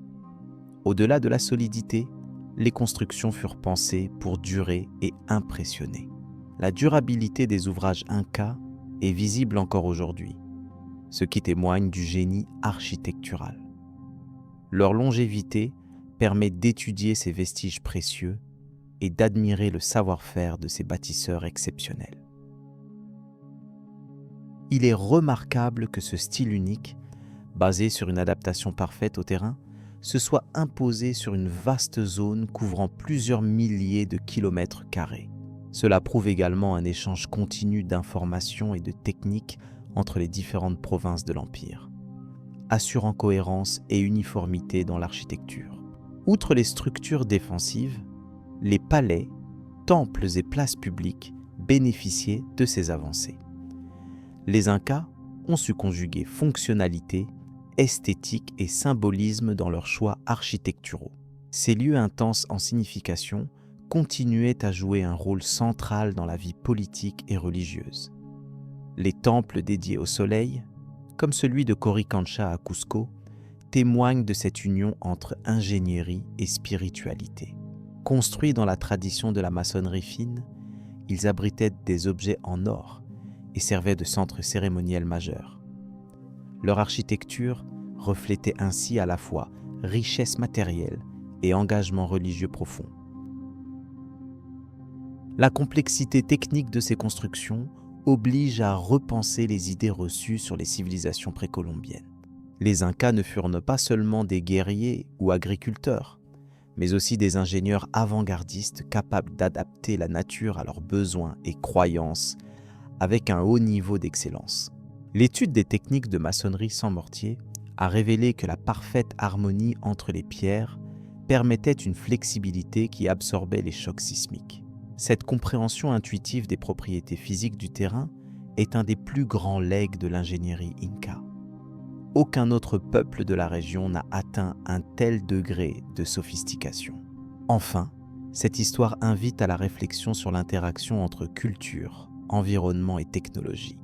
Au-delà de la solidité, les constructions furent pensées pour durer et impressionner. La durabilité des ouvrages incas est visible encore aujourd'hui, ce qui témoigne du génie architectural. Leur longévité permet d'étudier ces vestiges précieux et d'admirer le savoir-faire de ces bâtisseurs exceptionnels. Il est remarquable que ce style unique, basé sur une adaptation parfaite au terrain, se soit imposé sur une vaste zone couvrant plusieurs milliers de kilomètres carrés. Cela prouve également un échange continu d'informations et de techniques entre les différentes provinces de l'Empire, assurant cohérence et uniformité dans l'architecture. Outre les structures défensives, les palais, temples et places publiques bénéficiaient de ces avancées. Les Incas ont su conjuguer fonctionnalité, esthétique et symbolisme dans leurs choix architecturaux. Ces lieux intenses en signification continuaient à jouer un rôle central dans la vie politique et religieuse. Les temples dédiés au soleil, comme celui de Coricancha à Cusco, témoignent de cette union entre ingénierie et spiritualité. Construits dans la tradition de la maçonnerie fine, ils abritaient des objets en or et servaient de centre cérémoniel majeur. Leur architecture reflétait ainsi à la fois richesse matérielle et engagement religieux profond. La complexité technique de ces constructions oblige à repenser les idées reçues sur les civilisations précolombiennes. Les Incas ne furent pas seulement des guerriers ou agriculteurs, mais aussi des ingénieurs avant-gardistes capables d'adapter la nature à leurs besoins et croyances avec un haut niveau d'excellence. L'étude des techniques de maçonnerie sans mortier a révélé que la parfaite harmonie entre les pierres permettait une flexibilité qui absorbait les chocs sismiques. Cette compréhension intuitive des propriétés physiques du terrain est un des plus grands legs de l'ingénierie inca. Aucun autre peuple de la région n'a atteint un tel degré de sophistication. Enfin, cette histoire invite à la réflexion sur l'interaction entre culture, environnement et technologie.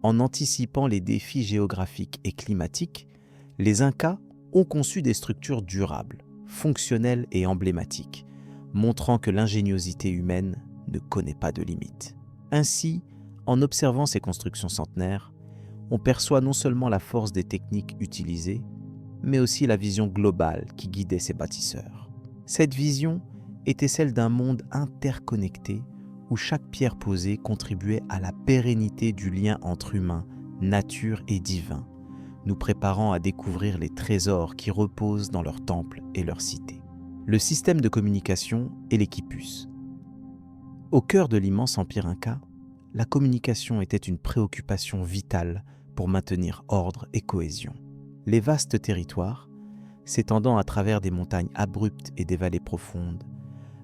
En anticipant les défis géographiques et climatiques, les Incas ont conçu des structures durables, fonctionnelles et emblématiques, montrant que l'ingéniosité humaine ne connaît pas de limites. Ainsi, en observant ces constructions centenaires, on perçoit non seulement la force des techniques utilisées, mais aussi la vision globale qui guidait ces bâtisseurs. Cette vision était celle d'un monde interconnecté où chaque pierre posée contribuait à la pérennité du lien entre humain, nature et divin, nous préparant à découvrir les trésors qui reposent dans leurs temples et leurs cités. Le système de communication est l'équipus. Au cœur de l'immense empire inca, la communication était une préoccupation vitale pour maintenir ordre et cohésion. Les vastes territoires, s'étendant à travers des montagnes abruptes et des vallées profondes,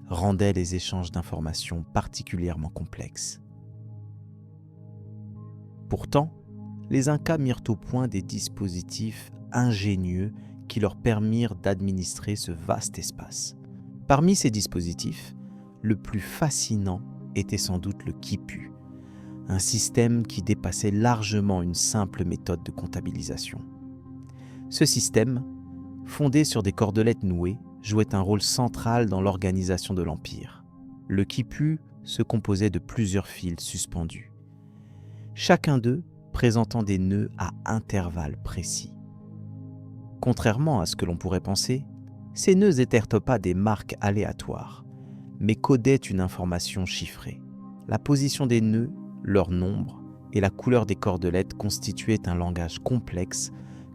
rendaient les échanges d'informations particulièrement complexes. Pourtant, les Incas mirent au point des dispositifs ingénieux qui leur permirent d'administrer ce vaste espace. Parmi ces dispositifs, le plus fascinant était sans doute le quipu, un système qui dépassait largement une simple méthode de comptabilisation. Ce système, fondé sur des cordelettes nouées, jouait un rôle central dans l'organisation de l'Empire. Le quipu se composait de plusieurs fils suspendus, chacun d'eux présentant des nœuds à intervalles précis. Contrairement à ce que l'on pourrait penser, ces nœuds n'étaient pas des marques aléatoires, mais codaient une information chiffrée. La position des nœuds, leur nombre et la couleur des corps de lettres constituaient un langage complexe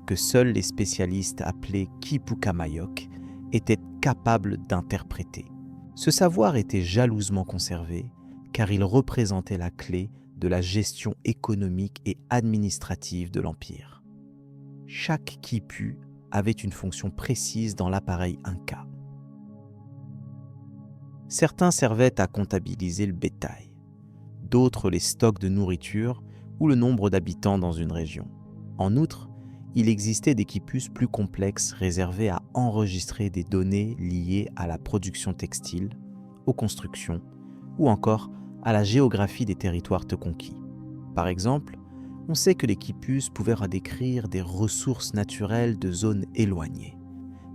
que seuls les spécialistes appelés Quipucamayok étaient capables d'interpréter. Ce savoir était jalousement conservé car il représentait la clé de la gestion économique et administrative de l'Empire. Chaque quipu avait une fonction précise dans l'appareil inca. Certains servaient à comptabiliser le bétail, d'autres les stocks de nourriture ou le nombre d'habitants dans une région. En outre, il existait des quipus plus complexes réservés à enregistrer des données liées à la production textile, aux constructions ou encore à la géographie des territoires conquis. Par exemple, on sait que les quipus pouvaient décrire des ressources naturelles de zones éloignées,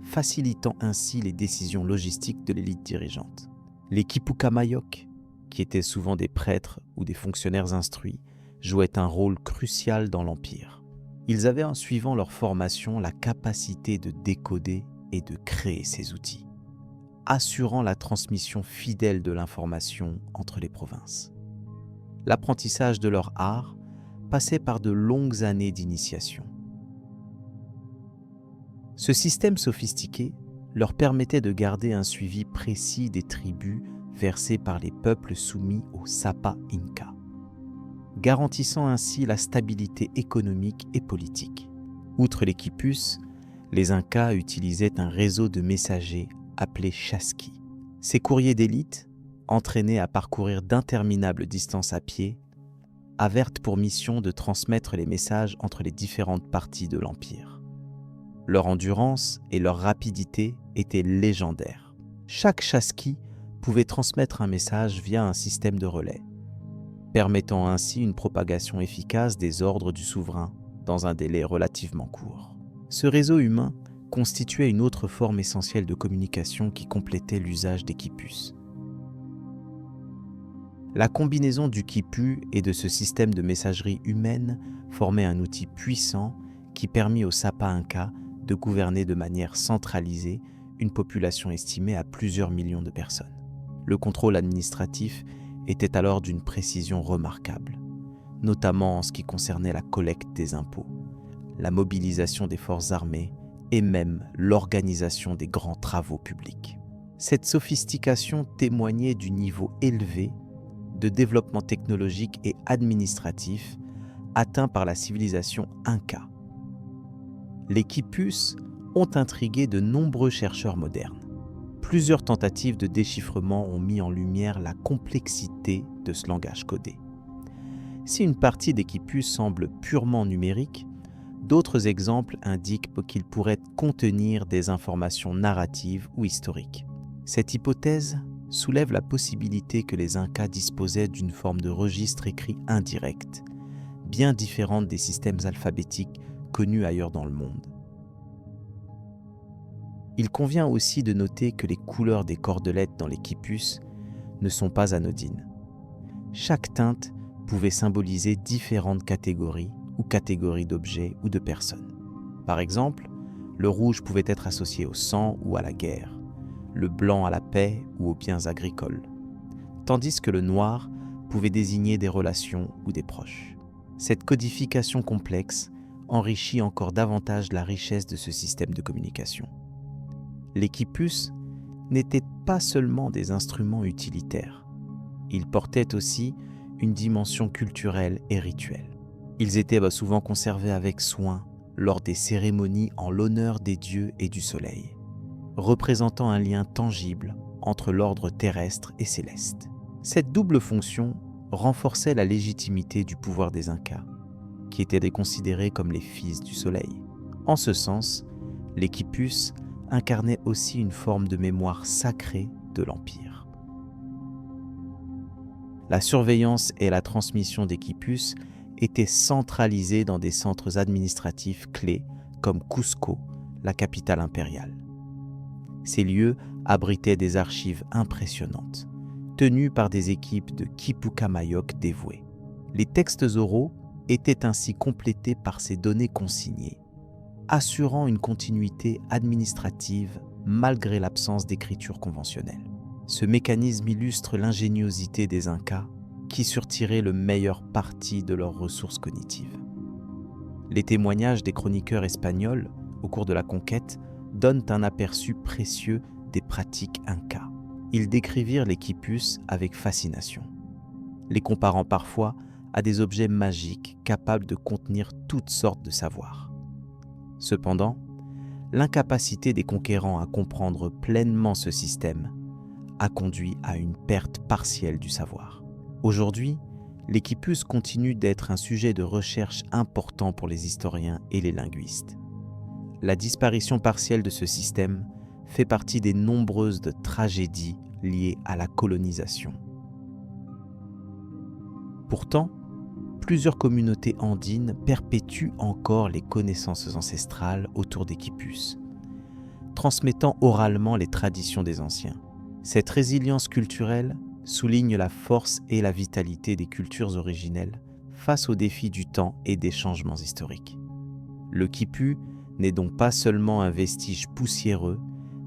facilitant ainsi les décisions logistiques de l'élite dirigeante. Les Quipucamayok, qui étaient souvent des prêtres ou des fonctionnaires instruits, jouaient un rôle crucial dans l'Empire. Ils avaient, en suivant leur formation, la capacité de décoder et de créer ces outils, assurant la transmission fidèle de l'information entre les provinces. L'apprentissage de leur art passait par de longues années d'initiation. Ce système sophistiqué leur permettait de garder un suivi précis des tribus versées par les peuples soumis au Sapa Inca, garantissant ainsi la stabilité économique et politique. Outre les quipus, les Incas utilisaient un réseau de messagers appelé chasqui. Ces courriers d'élite, entraînés à parcourir d'interminables distances à pied, avaient pour mission de transmettre les messages entre les différentes parties de l'Empire. Leur endurance et leur rapidité étaient légendaires. Chaque chasqui pouvait transmettre un message via un système de relais, permettant ainsi une propagation efficace des ordres du souverain dans un délai relativement court. Ce réseau humain constituait une autre forme essentielle de communication qui complétait l'usage des quipus. La combinaison du quipu et de ce système de messagerie humaine formait un outil puissant qui permit au Sapa Inca de gouverner de manière centralisée une population estimée à plusieurs millions de personnes. Le contrôle administratif était alors d'une précision remarquable, notamment en ce qui concernait la collecte des impôts, la mobilisation des forces armées et même l'organisation des grands travaux publics. Cette sophistication témoignait du niveau élevé de développement technologique et administratif atteint par la civilisation Inca. Les quipus ont intrigué de nombreux chercheurs modernes. Plusieurs tentatives de déchiffrement ont mis en lumière la complexité de ce langage codé. Si une partie des quipus semble purement numérique, d'autres exemples indiquent qu'ils pourraient contenir des informations narratives ou historiques. Cette hypothèse soulève la possibilité que les Incas disposaient d'une forme de registre écrit indirect, bien différente des systèmes alphabétiques connus ailleurs dans le monde. Il convient aussi de noter que les couleurs des cordelettes dans les quipus ne sont pas anodines. Chaque teinte pouvait symboliser différentes catégories ou catégories d'objets ou de personnes. Par exemple, le rouge pouvait être associé au sang ou à la guerre, le blanc à la paix ou aux biens agricoles, tandis que le noir pouvait désigner des relations ou des proches. Cette codification complexe enrichit encore davantage la richesse de ce système de communication. Les quipus n'étaient pas seulement des instruments utilitaires, ils portaient aussi une dimension culturelle et rituelle. Ils étaient souvent conservés avec soin lors des cérémonies en l'honneur des dieux et du soleil, représentant un lien tangible entre l'ordre terrestre et céleste. Cette double fonction renforçait la légitimité du pouvoir des Incas, qui étaient considérés comme les fils du soleil. En ce sens, les quipus incarnaient aussi une forme de mémoire sacrée de l'Empire. La surveillance et la transmission des quipus étaient centralisées dans des centres administratifs clés comme Cusco, la capitale impériale. Ces lieux abritaient des archives impressionnantes, tenues par des équipes de Quipucamayok dévoués. Les textes oraux étaient ainsi complétés par ces données consignées, assurant une continuité administrative malgré l'absence d'écriture conventionnelle. Ce mécanisme illustre l'ingéniosité des Incas qui surtiraient le meilleur parti de leurs ressources cognitives. Les témoignages des chroniqueurs espagnols au cours de la conquête donnent un aperçu précieux des pratiques incas. Ils décrivirent les quipus avec fascination, les comparant parfois à des objets magiques capables de contenir toutes sortes de savoirs. Cependant, l'incapacité des conquérants à comprendre pleinement ce système a conduit à une perte partielle du savoir. Aujourd'hui, les quipus continuent d'être un sujet de recherche important pour les historiens et les linguistes. La disparition partielle de ce système fait partie des nombreuses tragédies liées à la colonisation. Pourtant, plusieurs communautés andines perpétuent encore les connaissances ancestrales autour des quipus, transmettant oralement les traditions des anciens. Cette résilience culturelle souligne la force et la vitalité des cultures originelles face aux défis du temps et des changements historiques. Le quipu n'est donc pas seulement un vestige poussiéreux,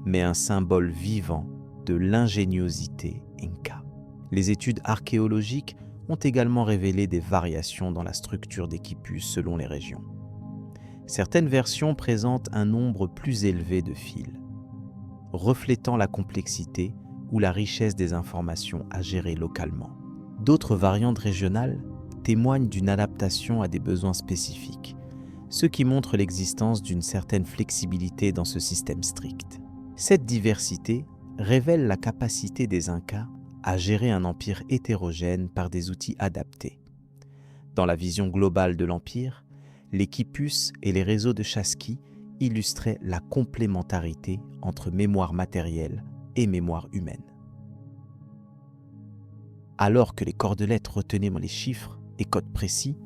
mais un symbole vivant de l'ingéniosité inca. Les études archéologiques ont également révélé des variations dans la structure des quipus selon les régions. Certaines versions présentent un nombre plus élevé de fils, reflétant la complexité ou la richesse des informations à gérer localement. D'autres variantes régionales témoignent d'une adaptation à des besoins spécifiques, ce qui montre l'existence d'une certaine flexibilité dans ce système strict. Cette diversité révèle la capacité des Incas à gérer un empire hétérogène par des outils adaptés. Dans la vision globale de l'empire, les quipus et les réseaux de chasqui illustraient la complémentarité entre mémoire matérielle et mémoire humaine. Alors que les cordelettes retenaient les chiffres et codes précis,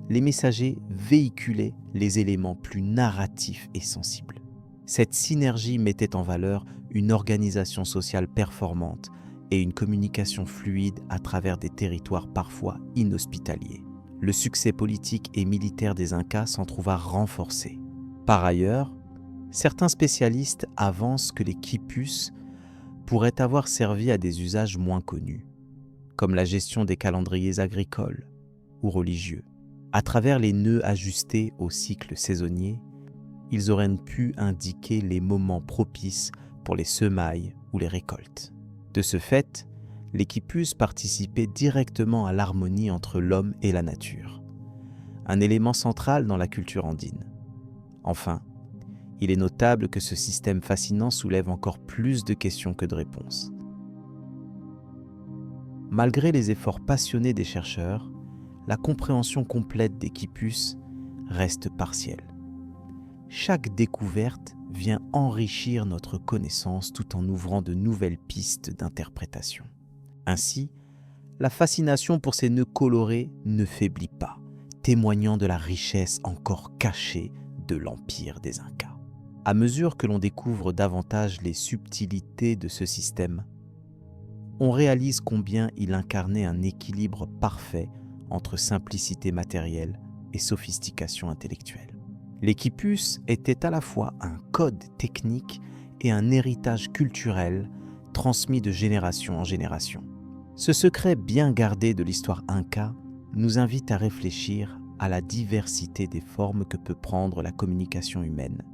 les messagers véhiculaient les éléments plus narratifs et sensibles. Cette synergie mettait en valeur une organisation sociale performante et une communication fluide à travers des territoires parfois inhospitaliers. Le succès politique et militaire des Incas s'en trouva renforcé. Par ailleurs, certains spécialistes avancent que les quipus pourraient avoir servi à des usages moins connus, comme la gestion des calendriers agricoles ou religieux. À travers les nœuds ajustés au cycle saisonnier, ils auraient pu indiquer les moments propices pour les semailles ou les récoltes. De ce fait, les quipus participaient directement à l'harmonie entre l'homme et la nature, un élément central dans la culture andine. Enfin, il est notable que ce système fascinant soulève encore plus de questions que de réponses. Malgré les efforts passionnés des chercheurs, la compréhension complète des quipus reste partielle. Chaque découverte vient enrichir notre connaissance tout en ouvrant de nouvelles pistes d'interprétation. Ainsi, la fascination pour ces nœuds colorés ne faiblit pas, témoignant de la richesse encore cachée de l'empire des Incas. À mesure que l'on découvre davantage les subtilités de ce système, on réalise combien il incarnait un équilibre parfait entre simplicité matérielle et sophistication intellectuelle. Les quipus étaient à la fois un code technique et un héritage culturel transmis de génération en génération. Ce secret bien gardé de l'histoire inca nous invite à réfléchir à la diversité des formes que peut prendre la communication humaine,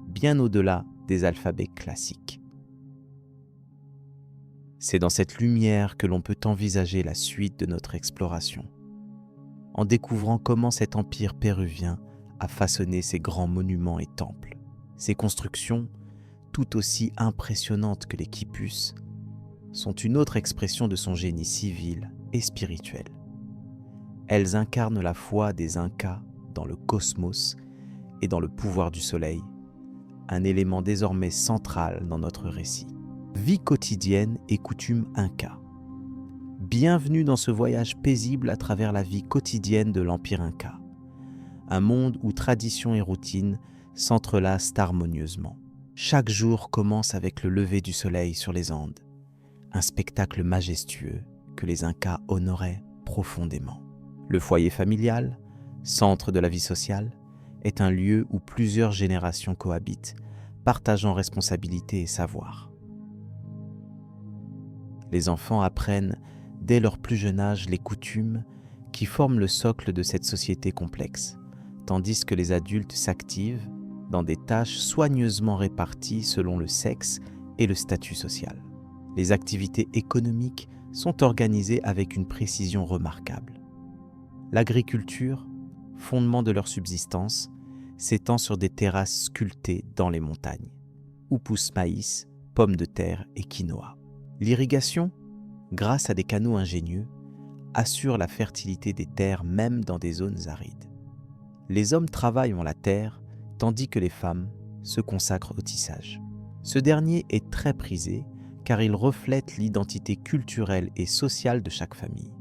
bien au-delà des alphabets classiques. C'est dans cette lumière que l'on peut envisager la suite de notre exploration, en découvrant comment cet empire péruvien a façonné ces grands monuments et temples. Ces constructions, tout aussi impressionnantes que les quipus, sont une autre expression de son génie civil et spirituel. Elles incarnent la foi des Incas dans le cosmos et dans le pouvoir du soleil, un élément désormais central dans notre récit. Vie quotidienne et coutumes Inca. Bienvenue dans ce voyage paisible à travers la vie quotidienne de l'Empire Inca. Un monde où tradition et routine s'entrelacent harmonieusement. Chaque jour commence avec le lever du soleil sur les Andes, un spectacle majestueux que les Incas honoraient profondément. Le foyer familial, centre de la vie sociale, est un lieu où plusieurs générations cohabitent, partageant responsabilités et savoir. Les enfants apprennent dès leur plus jeune âge les coutumes qui forment le socle de cette société complexe, tandis que les adultes s'activent dans des tâches soigneusement réparties selon le sexe et le statut social. Les activités économiques sont organisées avec une précision remarquable. L'agriculture, fondement de leur subsistance, s'étend sur des terrasses sculptées dans les montagnes, où poussent maïs, pommes de terre et quinoa. L'irrigation, grâce à des canaux ingénieux, assure la fertilité des terres même dans des zones arides. Les hommes travaillent la terre, tandis que les femmes se consacrent au tissage. Ce dernier est très prisé car il reflète l'identité culturelle et sociale de chaque famille.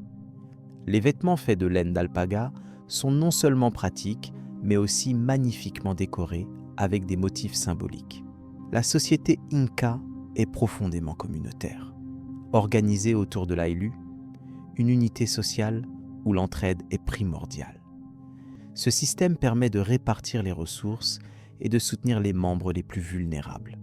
Les vêtements faits de laine d'alpaga sont non seulement pratiques, mais aussi magnifiquement décorés avec des motifs symboliques. La société Inca est profondément communautaire. Organisée autour de l'Ailu, une unité sociale où l'entraide est primordiale. Ce système permet de répartir les ressources et de soutenir les membres les plus vulnérables.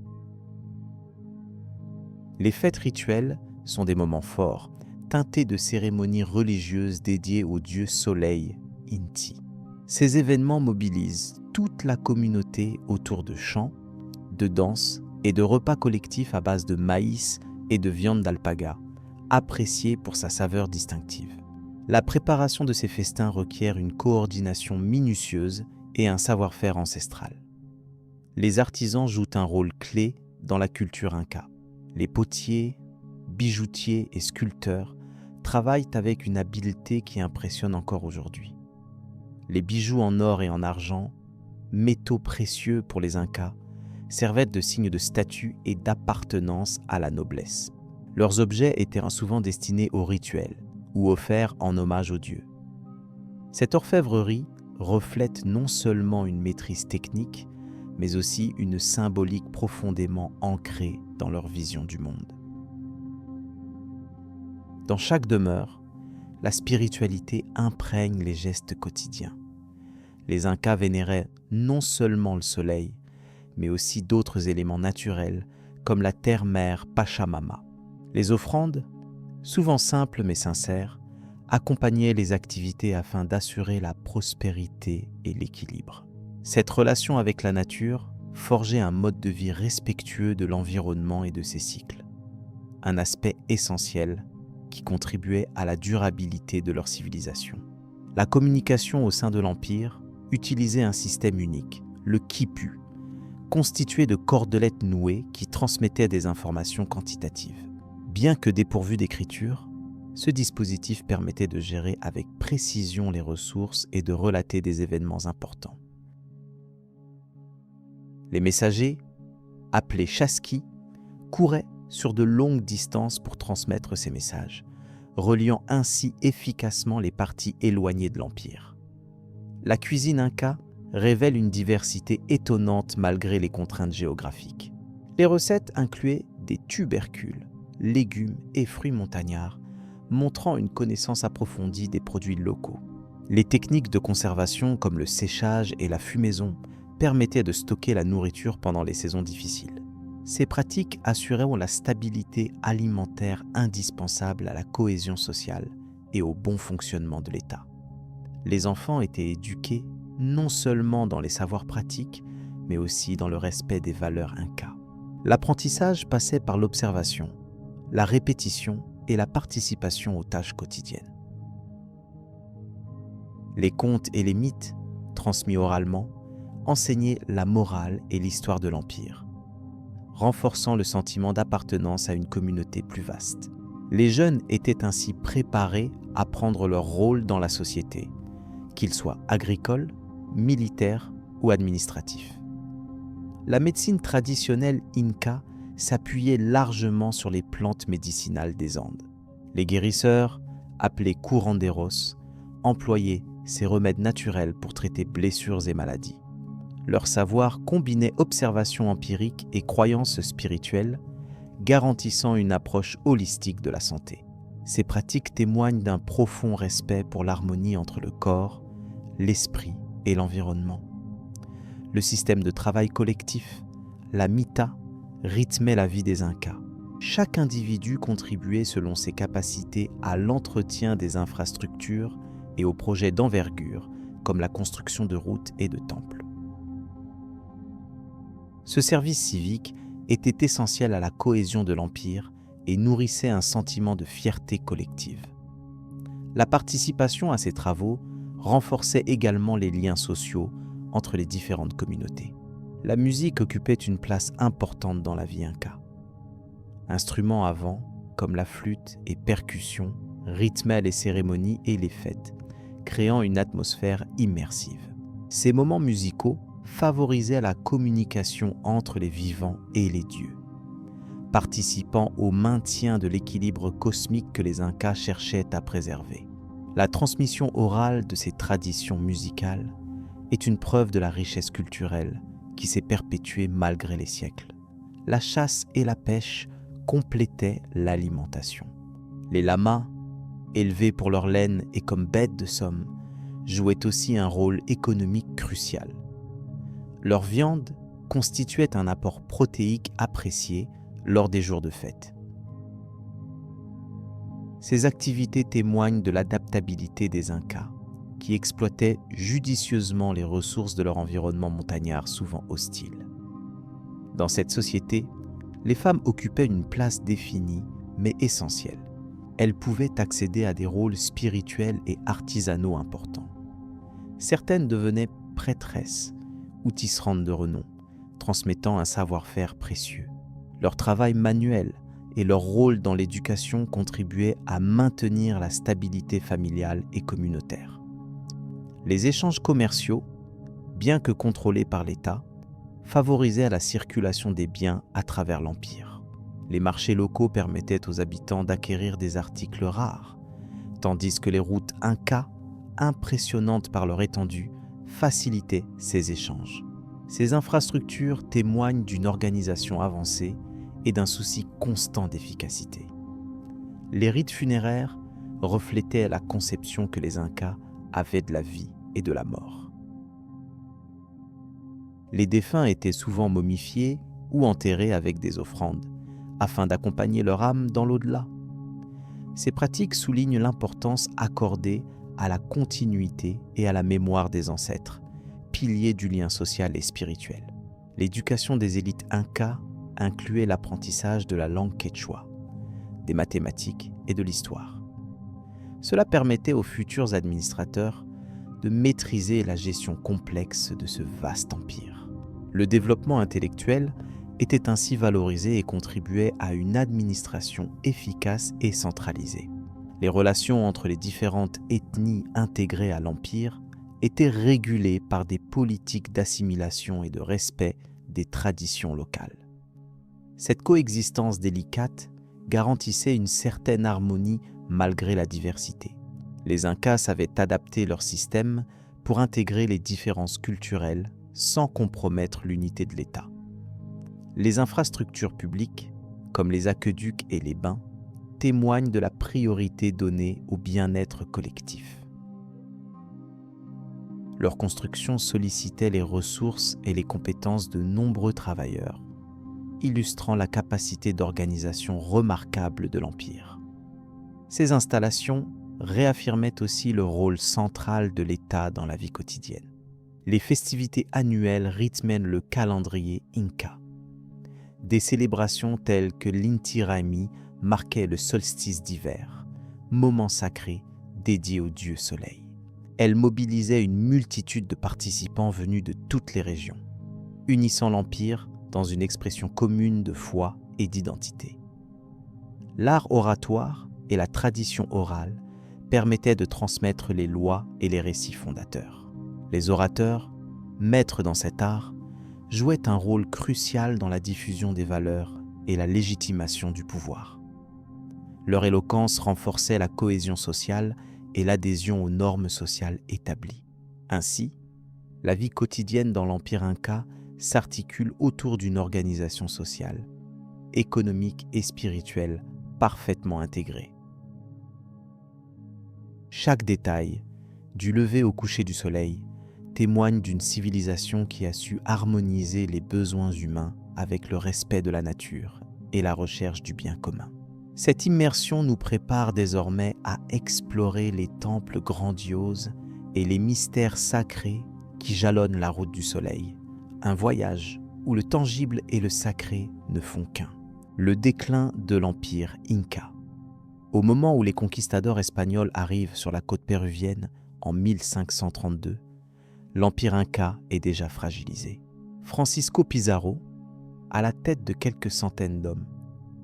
Les fêtes rituelles sont des moments forts, teintés de cérémonies religieuses dédiées au dieu soleil, Inti. Ces événements mobilisent toute la communauté autour de chants, de danses et de repas collectifs à base de maïs et de viande d'alpaga, appréciés pour sa saveur distinctive. La préparation de ces festins requiert une coordination minutieuse et un savoir-faire ancestral. Les artisans jouent un rôle clé dans la culture inca. Les potiers, bijoutiers et sculpteurs travaillent avec une habileté qui impressionne encore aujourd'hui. Les bijoux en or et en argent, métaux précieux pour les Incas, servaient de signe de statut et d'appartenance à la noblesse. Leurs objets étaient souvent destinés aux rituels ou offerts en hommage aux dieux. Cette orfèvrerie reflète non seulement une maîtrise technique, mais aussi une symbolique profondément ancrée dans leur vision du monde. Dans chaque demeure, la spiritualité imprègne les gestes quotidiens. Les Incas vénéraient non seulement le soleil, mais aussi d'autres éléments naturels comme la terre-mère Pachamama. Les offrandes, souvent simples mais sincères, accompagnaient les activités afin d'assurer la prospérité et l'équilibre. Cette relation avec la nature forgeait un mode de vie respectueux de l'environnement et de ses cycles, un aspect essentiel qui contribuait à la durabilité de leur civilisation. La communication au sein de l'Empire utilisait un système unique, le quipu, constitué de cordelettes nouées qui transmettaient des informations quantitatives. Bien que dépourvu d'écriture, ce dispositif permettait de gérer avec précision les ressources et de relater des événements importants. Les messagers, appelés chasqui, couraient sur de longues distances pour transmettre ces messages, reliant ainsi efficacement les parties éloignées de l'Empire. La cuisine inca révèle une diversité étonnante malgré les contraintes géographiques. Les recettes incluaient des tubercules, légumes et fruits montagnards, montrant une connaissance approfondie des produits locaux. Les techniques de conservation comme le séchage et la fumaison permettaient de stocker la nourriture pendant les saisons difficiles. Ces pratiques assuraient la stabilité alimentaire indispensable à la cohésion sociale et au bon fonctionnement de l'État. Les enfants étaient éduqués non seulement dans les savoirs pratiques, mais aussi dans le respect des valeurs incas. L'apprentissage passait par l'observation, la répétition et la participation aux tâches quotidiennes. Les contes et les mythes, transmis oralement, enseignaient la morale et l'histoire de l'Empire, renforçant le sentiment d'appartenance à une communauté plus vaste. Les jeunes étaient ainsi préparés à prendre leur rôle dans la société, qu'ils soient agricoles, militaires ou administratifs. La médecine traditionnelle inca s'appuyait largement sur les plantes médicinales des Andes. Les guérisseurs, appelés curanderos, employaient ces remèdes naturels pour traiter blessures et maladies. Leur savoir combinait observation empirique et croyances spirituelles, garantissant une approche holistique de la santé. Ces pratiques témoignent d'un profond respect pour l'harmonie entre le corps, l'esprit et l'environnement. Le système de travail collectif, la mita, rythmait la vie des Incas. Chaque individu contribuait selon ses capacités à l'entretien des infrastructures et aux projets d'envergure, comme la construction de routes et de temples. Ce service civique était essentiel à la cohésion de l'Empire et nourrissait un sentiment de fierté collective. La participation à ces travaux renforçait également les liens sociaux entre les différentes communautés. La musique occupait une place importante dans la vie inca. Instruments à vent, comme la flûte et percussions, rythmaient les cérémonies et les fêtes, créant une atmosphère immersive. Ces moments musicaux favorisaient la communication entre les vivants et les dieux, participant au maintien de l'équilibre cosmique que les Incas cherchaient à préserver. La transmission orale de ces traditions musicales est une preuve de la richesse culturelle qui s'est perpétuée malgré les siècles. La chasse et la pêche complétaient l'alimentation. Les lamas, élevés pour leur laine et comme bêtes de somme, jouaient aussi un rôle économique crucial. Leur viande constituait un apport protéique apprécié lors des jours de fête. Ces activités témoignent de l'adaptabilité des Incas, qui exploitaient judicieusement les ressources de leur environnement montagnard souvent hostile. Dans cette société, les femmes occupaient une place définie mais essentielle. Elles pouvaient accéder à des rôles spirituels et artisanaux importants. Certaines devenaient prêtresses ou tisserandes de renom, transmettant un savoir-faire précieux. Leur travail manuel et leur rôle dans l'éducation contribuaient à maintenir la stabilité familiale et communautaire. Les échanges commerciaux, bien que contrôlés par l'État, favorisaient la circulation des biens à travers l'Empire. Les marchés locaux permettaient aux habitants d'acquérir des articles rares, tandis que les routes incas, impressionnantes par leur étendue, facilitaient ces échanges. Ces infrastructures témoignent d'une organisation avancée et d'un souci constant d'efficacité. Les rites funéraires reflétaient la conception que les Incas avaient de la vie et de la mort. Les défunts étaient souvent momifiés ou enterrés avec des offrandes, afin d'accompagner leur âme dans l'au-delà. Ces pratiques soulignent l'importance accordée à la continuité et à la mémoire des ancêtres, piliers du lien social et spirituel. L'éducation des élites incas incluait l'apprentissage de la langue quechua, des mathématiques et de l'histoire. Cela permettait aux futurs administrateurs de maîtriser la gestion complexe de ce vaste empire. Le développement intellectuel était ainsi valorisé et contribuait à une administration efficace et centralisée. Les relations entre les différentes ethnies intégrées à l'empire étaient régulées par des politiques d'assimilation et de respect des traditions locales. Cette coexistence délicate garantissait une certaine harmonie malgré la diversité. Les Incas savaient adapter leur système pour intégrer les différences culturelles sans compromettre l'unité de l'État. Les infrastructures publiques, comme les aqueducs et les bains, témoignent de la priorité donnée au bien-être collectif. Leur construction sollicitait les ressources et les compétences de nombreux travailleurs, illustrant la capacité d'organisation remarquable de l'Empire. Ces installations réaffirmaient aussi le rôle central de l'État dans la vie quotidienne. Les festivités annuelles rythmaient le calendrier inca. Des célébrations telles que l'Inti Raymi marquaient le solstice d'hiver, moment sacré dédié au dieu soleil. Elles mobilisaient une multitude de participants venus de toutes les régions, unissant l'Empire dans une expression commune de foi et d'identité. L'art oratoire et la tradition orale permettaient de transmettre les lois et les récits fondateurs. Les orateurs, maîtres dans cet art, jouaient un rôle crucial dans la diffusion des valeurs et la légitimation du pouvoir. Leur éloquence renforçait la cohésion sociale et l'adhésion aux normes sociales établies. Ainsi, la vie quotidienne dans l'Empire inca s'articule autour d'une organisation sociale, économique et spirituelle parfaitement intégrée. Chaque détail, du lever au coucher du soleil, témoigne d'une civilisation qui a su harmoniser les besoins humains avec le respect de la nature et la recherche du bien commun. Cette immersion nous prépare désormais à explorer les temples grandioses et les mystères sacrés qui jalonnent la route du soleil. Un voyage où le tangible et le sacré ne font qu'un. Le déclin de l'empire Inca. Au moment où les conquistadors espagnols arrivent sur la côte péruvienne en 1532, l'empire Inca est déjà fragilisé. Francisco Pizarro, à la tête de quelques centaines d'hommes,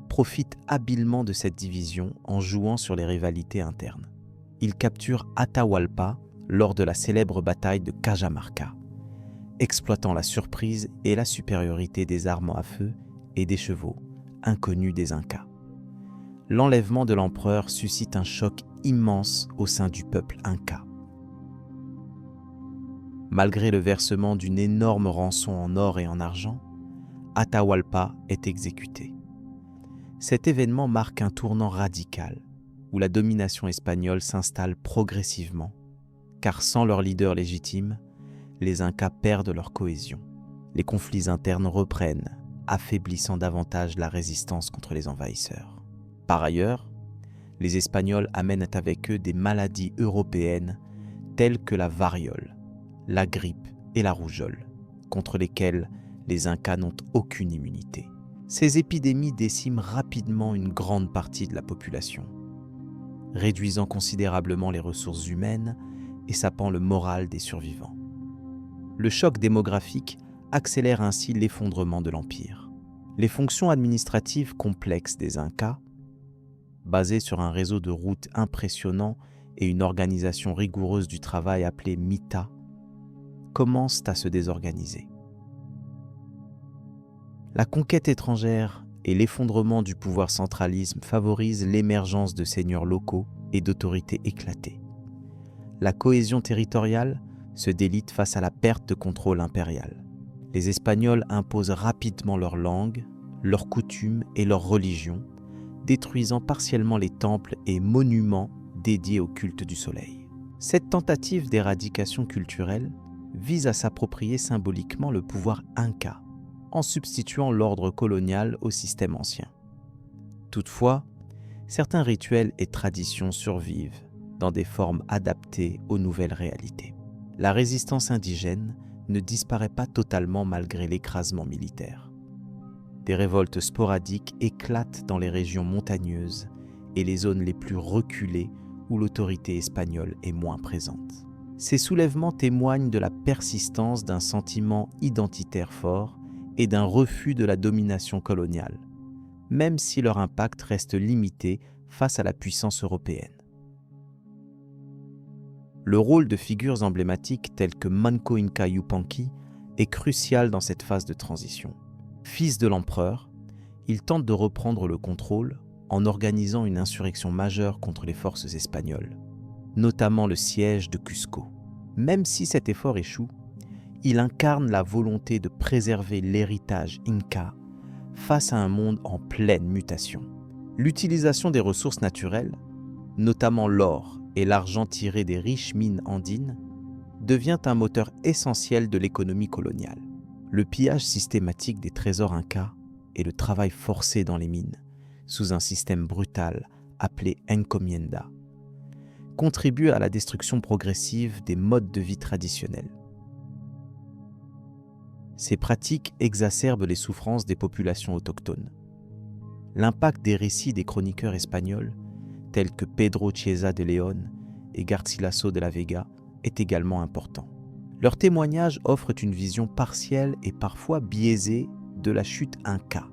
profite habilement de cette division en jouant sur les rivalités internes. Il capture Atahualpa lors de la célèbre bataille de Cajamarca, exploitant la surprise et la supériorité des armes à feu et des chevaux, inconnus des Incas. L'enlèvement de l'empereur suscite un choc immense au sein du peuple Inca. Malgré le versement d'une énorme rançon en or et en argent, Atahualpa est exécuté. Cet événement marque un tournant radical, où la domination espagnole s'installe progressivement, car sans leur leader légitime, les Incas perdent leur cohésion. Les conflits internes reprennent, affaiblissant davantage la résistance contre les envahisseurs. Par ailleurs, les Espagnols amènent avec eux des maladies européennes telles que la variole, la grippe et la rougeole, contre lesquelles les Incas n'ont aucune immunité. Ces épidémies déciment rapidement une grande partie de la population, réduisant considérablement les ressources humaines et sapant le moral des survivants. Le choc démographique accélère ainsi l'effondrement de l'empire. Les fonctions administratives complexes des Incas, basées sur un réseau de routes impressionnant et une organisation rigoureuse du travail appelée Mita, commencent à se désorganiser. La conquête étrangère et l'effondrement du pouvoir centralisme favorisent l'émergence de seigneurs locaux et d'autorités éclatées. La cohésion territoriale se délite face à la perte de contrôle impérial. Les Espagnols imposent rapidement leur langue, leurs coutumes et leur religion, détruisant partiellement les temples et monuments dédiés au culte du soleil. Cette tentative d'éradication culturelle vise à s'approprier symboliquement le pouvoir Inca, en substituant l'ordre colonial au système ancien. Toutefois, certains rituels et traditions survivent dans des formes adaptées aux nouvelles réalités. La résistance indigène ne disparaît pas totalement malgré l'écrasement militaire. Des révoltes sporadiques éclatent dans les régions montagneuses et les zones les plus reculées où l'autorité espagnole est moins présente. Ces soulèvements témoignent de la persistance d'un sentiment identitaire fort et d'un refus de la domination coloniale, même si leur impact reste limité face à la puissance européenne. Le rôle de figures emblématiques telles que Manco Inca Yupanqui est crucial dans cette phase de transition. Fils de l'empereur, il tente de reprendre le contrôle en organisant une insurrection majeure contre les forces espagnoles, notamment le siège de Cusco. Même si cet effort échoue, il incarne la volonté de préserver l'héritage Inca face à un monde en pleine mutation. L'utilisation des ressources naturelles, notamment l'or et l'argent tiré des riches mines andines, devient un moteur essentiel de l'économie coloniale. Le pillage systématique des trésors Incas et le travail forcé dans les mines, sous un système brutal appelé encomienda, contribuent à la destruction progressive des modes de vie traditionnels. Ces pratiques exacerbent les souffrances des populations autochtones. L'impact des récits des chroniqueurs espagnols, tels que Pedro Chiesa de León et Garcilaso de la Vega, est également important. Leurs témoignages offrent une vision partielle et parfois biaisée de la chute Inca,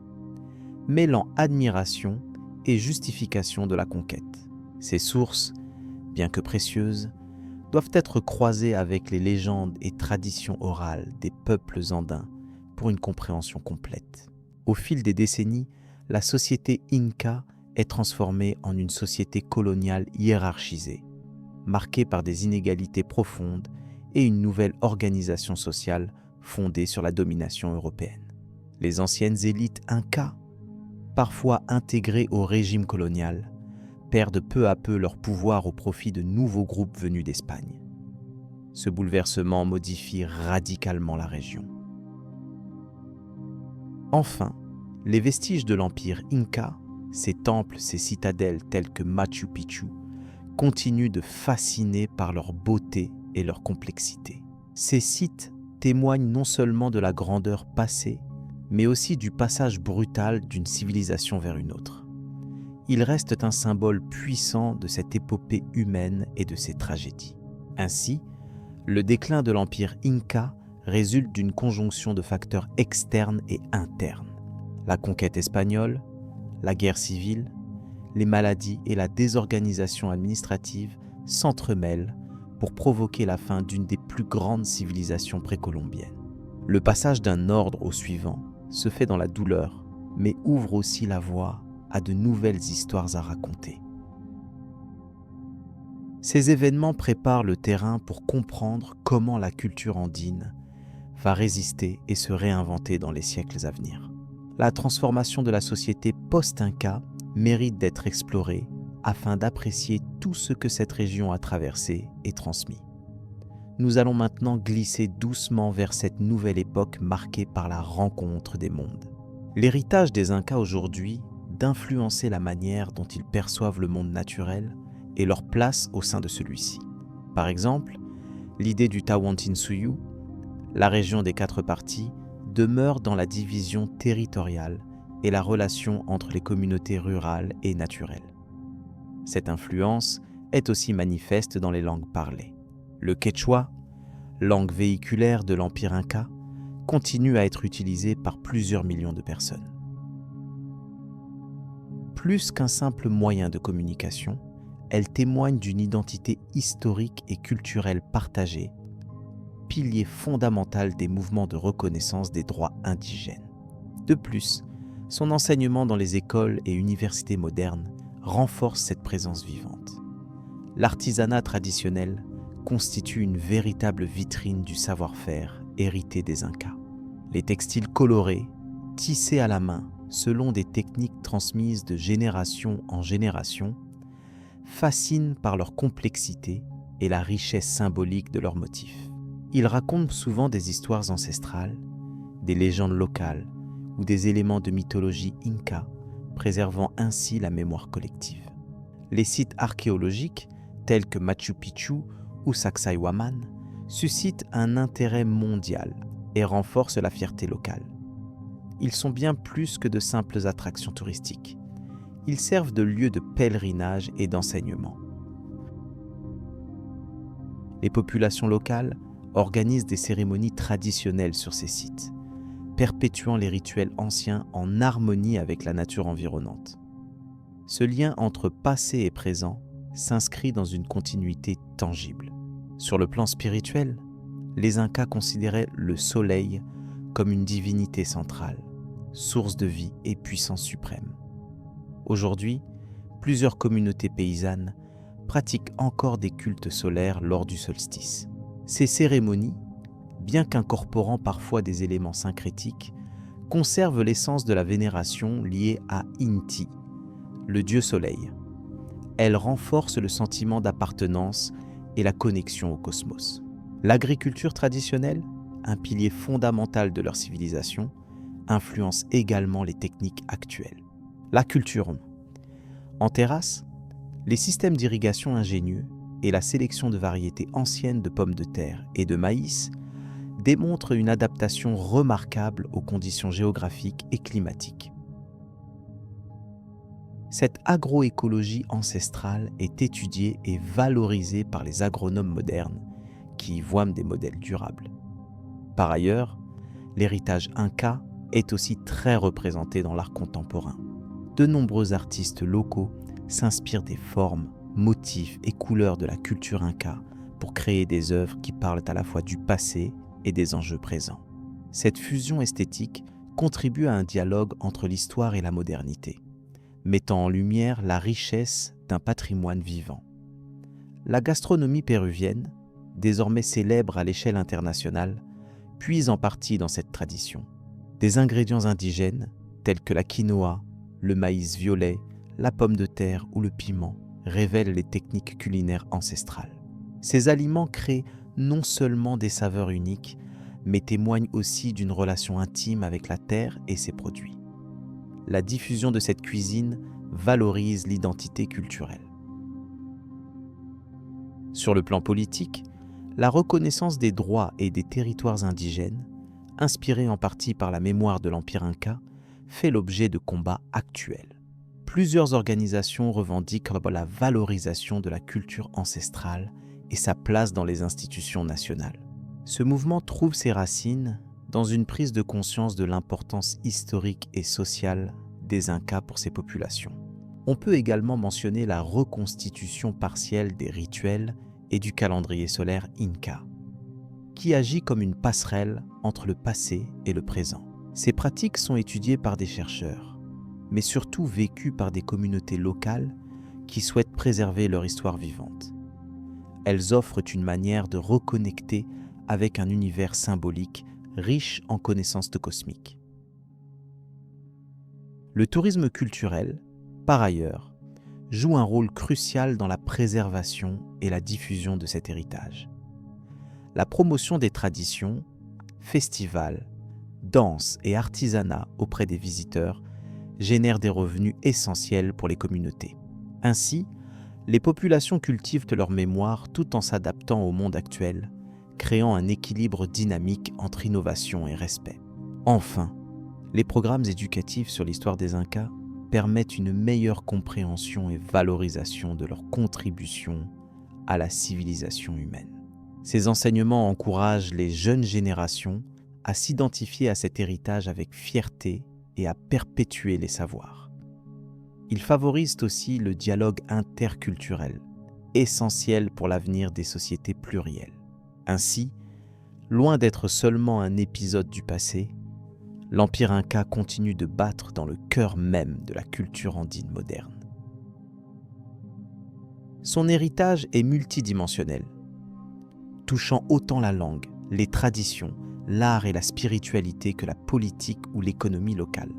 mêlant admiration et justification de la conquête. Ces sources, bien que précieuses, doivent être croisées avec les légendes et traditions orales des peuples andins pour une compréhension complète. Au fil des décennies, la société Inca est transformée en une société coloniale hiérarchisée, marquée par des inégalités profondes et une nouvelle organisation sociale fondée sur la domination européenne. Les anciennes élites Incas, parfois intégrées au régime colonial, perdent peu à peu leur pouvoir au profit de nouveaux groupes venus d'Espagne. Ce bouleversement modifie radicalement la région. Enfin, Les vestiges de l'empire Inca, ses temples, ses citadelles telles que Machu Picchu, continuent de fasciner par leur beauté et leur complexité. Ces sites témoignent non seulement de la grandeur passée, mais aussi du passage brutal d'une civilisation vers une autre. Ils restent un symbole puissant de cette épopée humaine et de ses tragédies. Ainsi, le déclin de l'empire Inca résulte d'une conjonction de facteurs externes et internes. La conquête espagnole, la guerre civile, les maladies et la désorganisation administrative s'entremêlent pour provoquer la fin d'une des plus grandes civilisations précolombiennes. Le passage d'un ordre au suivant se fait dans la douleur, mais ouvre aussi la voie à de nouvelles histoires à raconter. Ces événements préparent le terrain pour comprendre comment la culture andine va résister et se réinventer dans les siècles à venir. La transformation de la société post-Inca mérite d'être explorée afin d'apprécier tout ce que cette région a traversé et transmis. Nous allons maintenant glisser doucement vers cette nouvelle époque marquée par la rencontre des mondes. L'héritage des Incas aujourd'hui d'influencer la manière dont ils perçoivent le monde naturel et leur place au sein de celui-ci. Par exemple, l'idée du Tawantinsuyu, la région des 4 parties, demeure dans la division territoriale et la relation entre les communautés rurales et naturelles. Cette influence est aussi manifeste dans les langues parlées. Le quechua, langue véhiculaire de l'Empire Inca, continue à être utilisé par plusieurs millions de personnes. Plus qu'un simple moyen de communication, elle témoigne d'une identité historique et culturelle partagée, pilier fondamental des mouvements de reconnaissance des droits indigènes. De plus, son enseignement dans les écoles et universités modernes renforce cette présence vivante. L'artisanat traditionnel constitue une véritable vitrine du savoir-faire hérité des Incas. Les textiles colorés, tissés à la main selon des techniques transmises de génération en génération, fascinent par leur complexité et la richesse symbolique de leurs motifs. Ils racontent souvent des histoires ancestrales, des légendes locales ou des éléments de mythologie inca, préservant ainsi la mémoire collective. Les sites archéologiques, tels que Machu Picchu ou Sacsayhuaman, suscitent un intérêt mondial et renforcent la fierté locale. Ils sont bien plus que de simples attractions touristiques. Ils servent de lieux de pèlerinage et d'enseignement. Les populations locales organisent des cérémonies traditionnelles sur ces sites, perpétuant les rituels anciens en harmonie avec la nature environnante. Ce lien entre passé et présent s'inscrit dans une continuité tangible. Sur le plan spirituel, les Incas considéraient le soleil comme une divinité centrale, source de vie et puissance suprême. Aujourd'hui, plusieurs communautés paysannes pratiquent encore des cultes solaires lors du solstice. Ces cérémonies, bien qu'incorporant parfois des éléments syncrétiques, conservent l'essence de la vénération liée à Inti, le dieu soleil. Elles renforcent le sentiment d'appartenance et la connexion au cosmos. L'agriculture traditionnelle, un pilier fondamental de leur civilisation, influence également les techniques actuelles. La culture. En terrasse, les systèmes d'irrigation ingénieux et la sélection de variétés anciennes de pommes de terre et de maïs démontrent une adaptation remarquable aux conditions géographiques et climatiques. Cette agroécologie ancestrale est étudiée et valorisée par les agronomes modernes qui y voient des modèles durables. Par ailleurs, l'héritage inca est aussi très représenté dans l'art contemporain. De nombreux artistes locaux s'inspirent des formes, motifs et couleurs de la culture inca pour créer des œuvres qui parlent à la fois du passé et des enjeux présents. Cette fusion esthétique contribue à un dialogue entre l'histoire et la modernité, mettant en lumière la richesse d'un patrimoine vivant. La gastronomie péruvienne, désormais célèbre à l'échelle internationale, puise en partie dans cette tradition. Des ingrédients indigènes, tels que la quinoa, le maïs violet, la pomme de terre ou le piment, révèlent les techniques culinaires ancestrales. Ces aliments créent non seulement des saveurs uniques, mais témoignent aussi d'une relation intime avec la terre et ses produits. la diffusion de cette cuisine valorise l'identité culturelle. Sur le plan politique, la reconnaissance des droits et des territoires indigènes, inspirée en partie par la mémoire de l'Empire Inca, fait l'objet de combats actuels. Plusieurs organisations revendiquent la valorisation de la culture ancestrale et sa place dans les institutions nationales. Ce mouvement trouve ses racines dans une prise de conscience de l'importance historique et sociale des Incas pour ces populations. On peut également mentionner la reconstitution partielle des rituels et du calendrier solaire Inca, qui agit comme une passerelle entre le passé et le présent. Ces pratiques sont étudiées par des chercheurs, mais surtout vécues par des communautés locales qui souhaitent préserver leur histoire vivante. Elles offrent une manière de reconnecter avec un univers symbolique riche en connaissances cosmiques. Le tourisme culturel, par ailleurs, joue un rôle crucial dans la préservation et la diffusion de cet héritage. La promotion des traditions, festivals, danses et artisanat auprès des visiteurs génère des revenus essentiels pour les communautés. Ainsi, les populations cultivent leur mémoire tout en s'adaptant au monde actuel, créant un équilibre dynamique entre innovation et respect. Enfin, les programmes éducatifs sur l'histoire des Incas permettent une meilleure compréhension et valorisation de leur contribution à la civilisation humaine. Ces enseignements encouragent les jeunes générations à s'identifier à cet héritage avec fierté et à perpétuer les savoirs. Ils favorisent aussi le dialogue interculturel, essentiel pour l'avenir des sociétés plurielles. Ainsi, loin d'être seulement un épisode du passé, l'Empire Inca continue de battre dans le cœur même de la culture andine moderne. Son héritage est multidimensionnel, touchant autant la langue, les traditions, l'art et la spiritualité que la politique ou l'économie locale.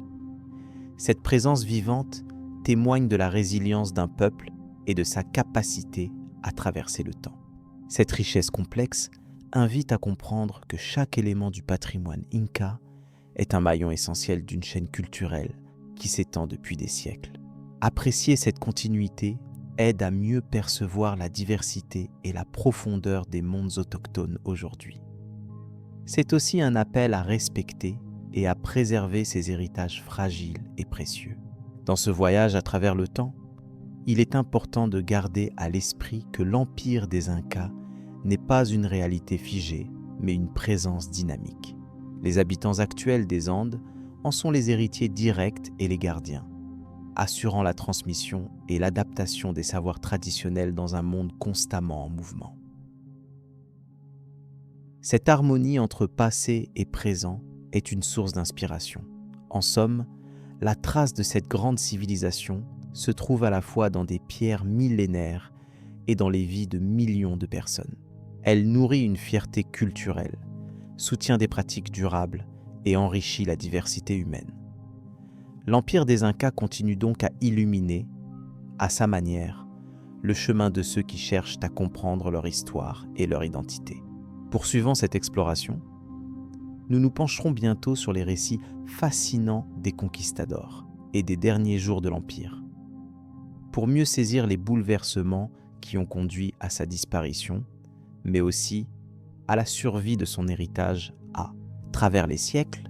Cette présence vivante témoigne de la résilience d'un peuple et de sa capacité à traverser le temps. Cette richesse complexe invite à comprendre que chaque élément du patrimoine Inca est un maillon essentiel d'une chaîne culturelle qui s'étend depuis des siècles. Apprécier cette continuité aide à mieux percevoir la diversité et la profondeur des mondes autochtones aujourd'hui. C'est aussi un appel à respecter et à préserver ces héritages fragiles et précieux. Dans ce voyage à travers le temps, il est important de garder à l'esprit que l'empire des Incas n'est pas une réalité figée, mais une présence dynamique. Les habitants actuels des Andes en sont les héritiers directs et les gardiens, assurant la transmission et l'adaptation des savoirs traditionnels dans un monde constamment en mouvement. Cette harmonie entre passé et présent est une source d'inspiration. En somme, la trace de cette grande civilisation se trouve à la fois dans des pierres millénaires et dans les vies de millions de personnes. Elle nourrit une fierté culturelle, soutient des pratiques durables et enrichit la diversité humaine. L'Empire des Incas continue donc à illuminer, à sa manière, le chemin de ceux qui cherchent à comprendre leur histoire et leur identité. Poursuivant cette exploration, nous nous pencherons bientôt sur les récits fascinants des conquistadors et des derniers jours de l'Empire, pour mieux saisir les bouleversements qui ont conduit à sa disparition, mais aussi à la survie de son héritage à travers les siècles.